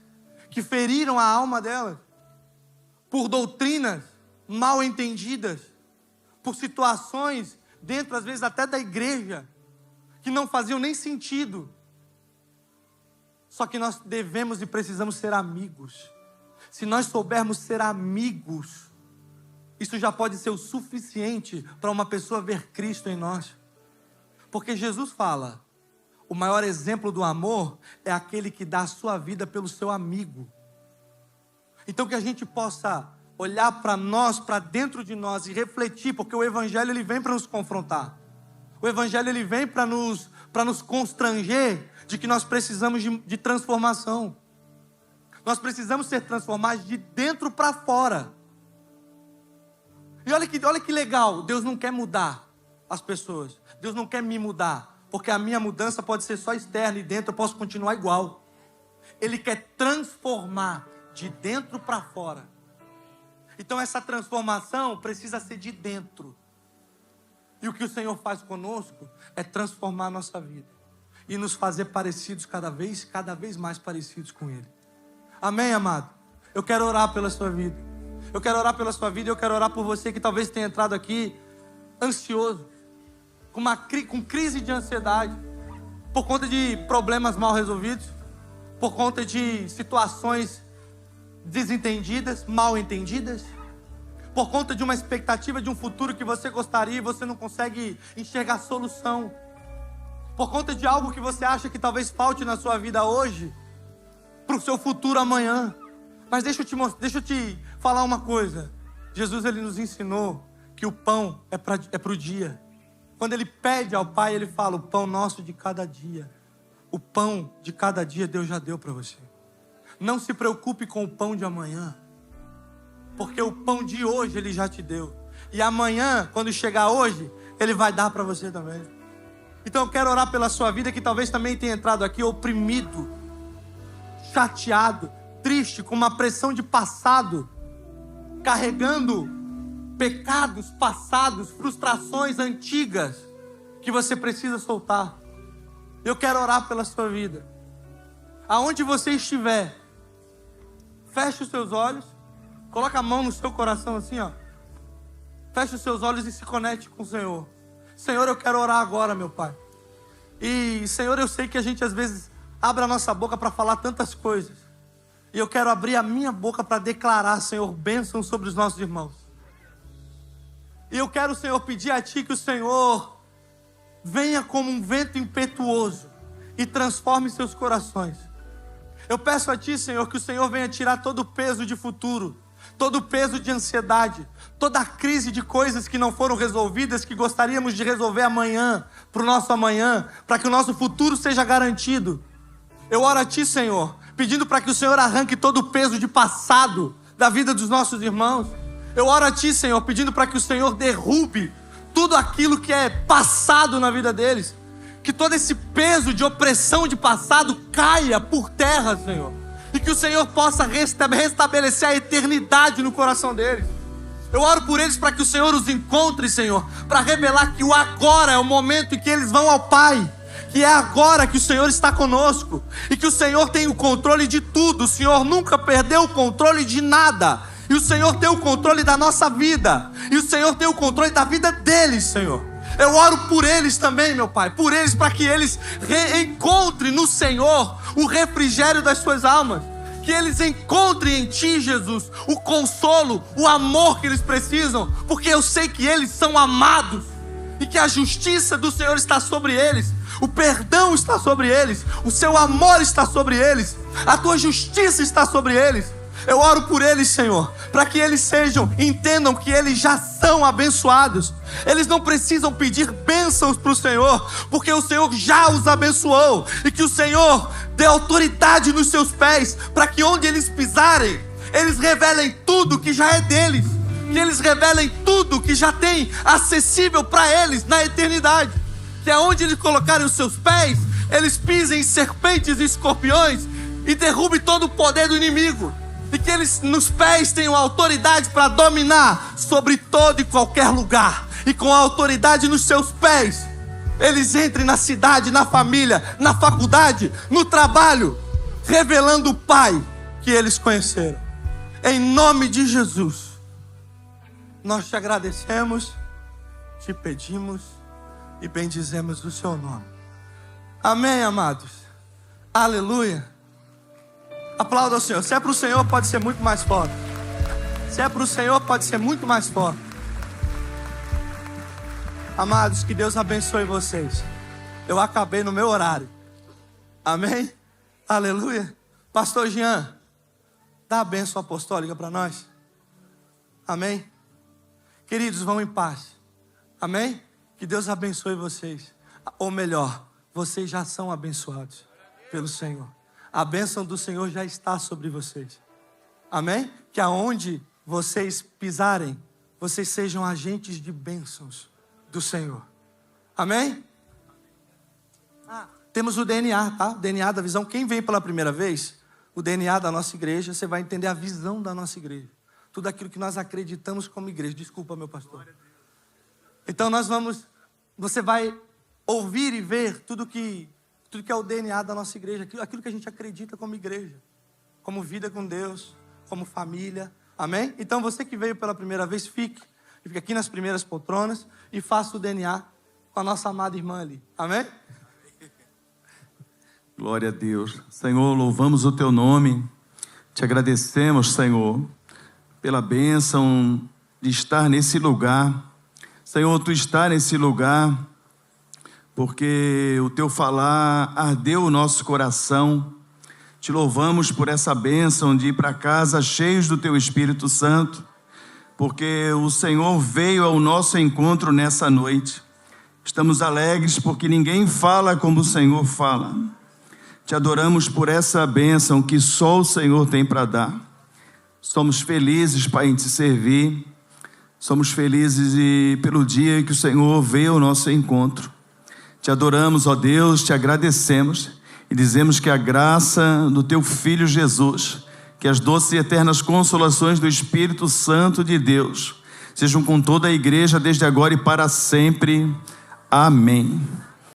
que feriram a alma delas, por doutrinas mal entendidas, por situações dentro, às vezes, até da igreja, que não faziam nem sentido. Só que nós devemos e precisamos ser amigos. Se nós soubermos ser amigos, isso já pode ser o suficiente para uma pessoa ver Cristo em nós. Porque Jesus fala, o maior exemplo do amor é aquele que dá a sua vida pelo seu amigo. Então que a gente possa olhar para nós, para dentro de nós e refletir, porque o Evangelho ele vem para nos confrontar. O Evangelho ele vem para nos constranger de que nós precisamos de transformação. Nós precisamos ser transformados de dentro para fora. E olha que legal, Deus não quer mudar as pessoas. Deus não quer me mudar, porque a minha mudança pode ser só externa e dentro eu posso continuar igual. Ele quer transformar de dentro para fora. Então essa transformação precisa ser de dentro. E o que o Senhor faz conosco é transformar a nossa vida e nos fazer parecidos cada vez mais parecidos com Ele. Amém, amado? Eu quero orar pela sua vida. Eu quero orar pela sua vida e eu quero orar por você que talvez tenha entrado aqui ansioso, com crise de ansiedade, por conta de problemas mal resolvidos, por conta de situações desentendidas, mal entendidas, por conta de uma expectativa de um futuro que você gostaria e você não consegue enxergar solução, por conta de algo que você acha que talvez falte na sua vida hoje, para o seu futuro amanhã. Mas deixa eu te falar uma coisa. Jesus ele nos ensinou que o pão é para o dia. Quando ele pede ao Pai, ele fala, o pão nosso de cada dia. O pão de cada dia Deus já deu para você. Não se preocupe com o pão de amanhã, porque o pão de hoje Ele já te deu. E amanhã, quando chegar hoje, Ele vai dar para você também. Então eu quero orar pela sua vida que talvez também tenha entrado aqui oprimido, chateado, triste, com uma pressão de passado, carregando pecados passados, frustrações antigas que você precisa soltar. Eu quero orar pela sua vida. Aonde você estiver, feche os seus olhos, coloca a mão no seu coração assim, ó. Feche os seus olhos e se conecte com o Senhor. Senhor, eu quero orar agora, meu Pai. E, Senhor, eu sei que a gente às vezes abre a nossa boca para falar tantas coisas. E eu quero abrir a minha boca para declarar, Senhor, bênção sobre os nossos irmãos. E eu quero, Senhor, pedir a Ti que o Senhor venha como um vento impetuoso e transforme seus corações. Eu peço a Ti, Senhor, que o Senhor venha tirar todo o peso de futuro, todo o peso de ansiedade, toda a crise de coisas que não foram resolvidas, que gostaríamos de resolver amanhã, para o nosso amanhã, para que o nosso futuro seja garantido. Eu oro a Ti, Senhor, pedindo para que o Senhor arranque todo o peso de passado da vida dos nossos irmãos. Eu oro a Ti, Senhor, pedindo para que o Senhor derrube tudo aquilo que é passado na vida deles. Que todo esse peso de opressão de passado caia por terra, Senhor. E que o Senhor possa restabelecer a eternidade no coração deles. Eu oro por eles para que o Senhor os encontre, Senhor, para revelar que o agora é o momento em que eles vão ao Pai. Que é agora que o Senhor está conosco. E que o Senhor tem o controle de tudo. O Senhor nunca perdeu o controle de nada. E o Senhor tem o controle da nossa vida. E o Senhor tem o controle da vida deles, Senhor. Eu oro por eles também, meu Pai. Por eles, para que eles encontrem no Senhor o refrigério das suas almas. Que eles encontrem em Ti, Jesus, o consolo, o amor que eles precisam. Porque eu sei que eles são amados. E que a justiça do Senhor está sobre eles. O perdão está sobre eles. O Seu amor está sobre eles. A Tua justiça está sobre eles. Eu oro por eles, Senhor, para que eles entendam que eles já são abençoados. Eles não precisam pedir bênçãos para o Senhor, porque o Senhor já os abençoou. E que o Senhor dê autoridade nos seus pés, para que onde eles pisarem, eles revelem tudo que já é deles. Que eles revelem tudo que já tem acessível para eles na eternidade. Que aonde eles colocarem os seus pés, eles pisem em serpentes e escorpiões e derrubem todo o poder do inimigo. E que eles nos pés tenham autoridade para dominar sobre todo e qualquer lugar. E com a autoridade nos seus pés, eles entrem na cidade, na família, na faculdade, no trabalho, revelando o Pai que eles conheceram. Em nome de Jesus, nós Te agradecemos, Te pedimos e bendizemos o Seu nome. Amém, amados? Aleluia. Aplauda ao Senhor. Se é para o Senhor, pode ser muito mais forte. Se é para o Senhor, pode ser muito mais forte. Amados, que Deus abençoe vocês. Eu acabei no meu horário. Amém? Aleluia. Pastor Jean, dá a bênção apostólica para nós. Amém? Queridos, vão em paz. Amém? Que Deus abençoe vocês. Ou melhor, vocês já são abençoados pelo Senhor. A bênção do Senhor já está sobre vocês. Amém? Que aonde vocês pisarem, vocês sejam agentes de bênçãos do Senhor. Amém? Temos o DNA, tá? O DNA da visão. Quem veio pela primeira vez, o DNA da nossa igreja, você vai entender a visão da nossa igreja. Tudo aquilo que nós acreditamos como igreja. Desculpa, meu pastor. Então você vai ouvir e ver tudo que é o DNA da nossa igreja, aquilo que a gente acredita como igreja, como vida com Deus, como família, amém? Então você que veio pela primeira vez, fique aqui nas primeiras poltronas e faça o DNA com a nossa amada irmã ali, amém? Glória a Deus. Senhor, louvamos o Teu nome, Te agradecemos, Senhor, pela bênção de estar nesse lugar. Senhor, Tu está nesse lugar porque o Teu falar ardeu o nosso coração. Te louvamos por essa bênção de ir para casa cheios do Teu Espírito Santo, porque o Senhor veio ao nosso encontro nessa noite. Estamos alegres porque ninguém fala como o Senhor fala. Te adoramos por essa bênção que só o Senhor tem para dar. Somos felizes, Pai, em Te servir. Somos felizes pelo dia que o Senhor veio ao nosso encontro. Te adoramos, ó Deus, Te agradecemos e dizemos que a graça do Teu Filho Jesus, que as doces e eternas consolações do Espírito Santo de Deus sejam com toda a igreja desde agora e para sempre. Amém.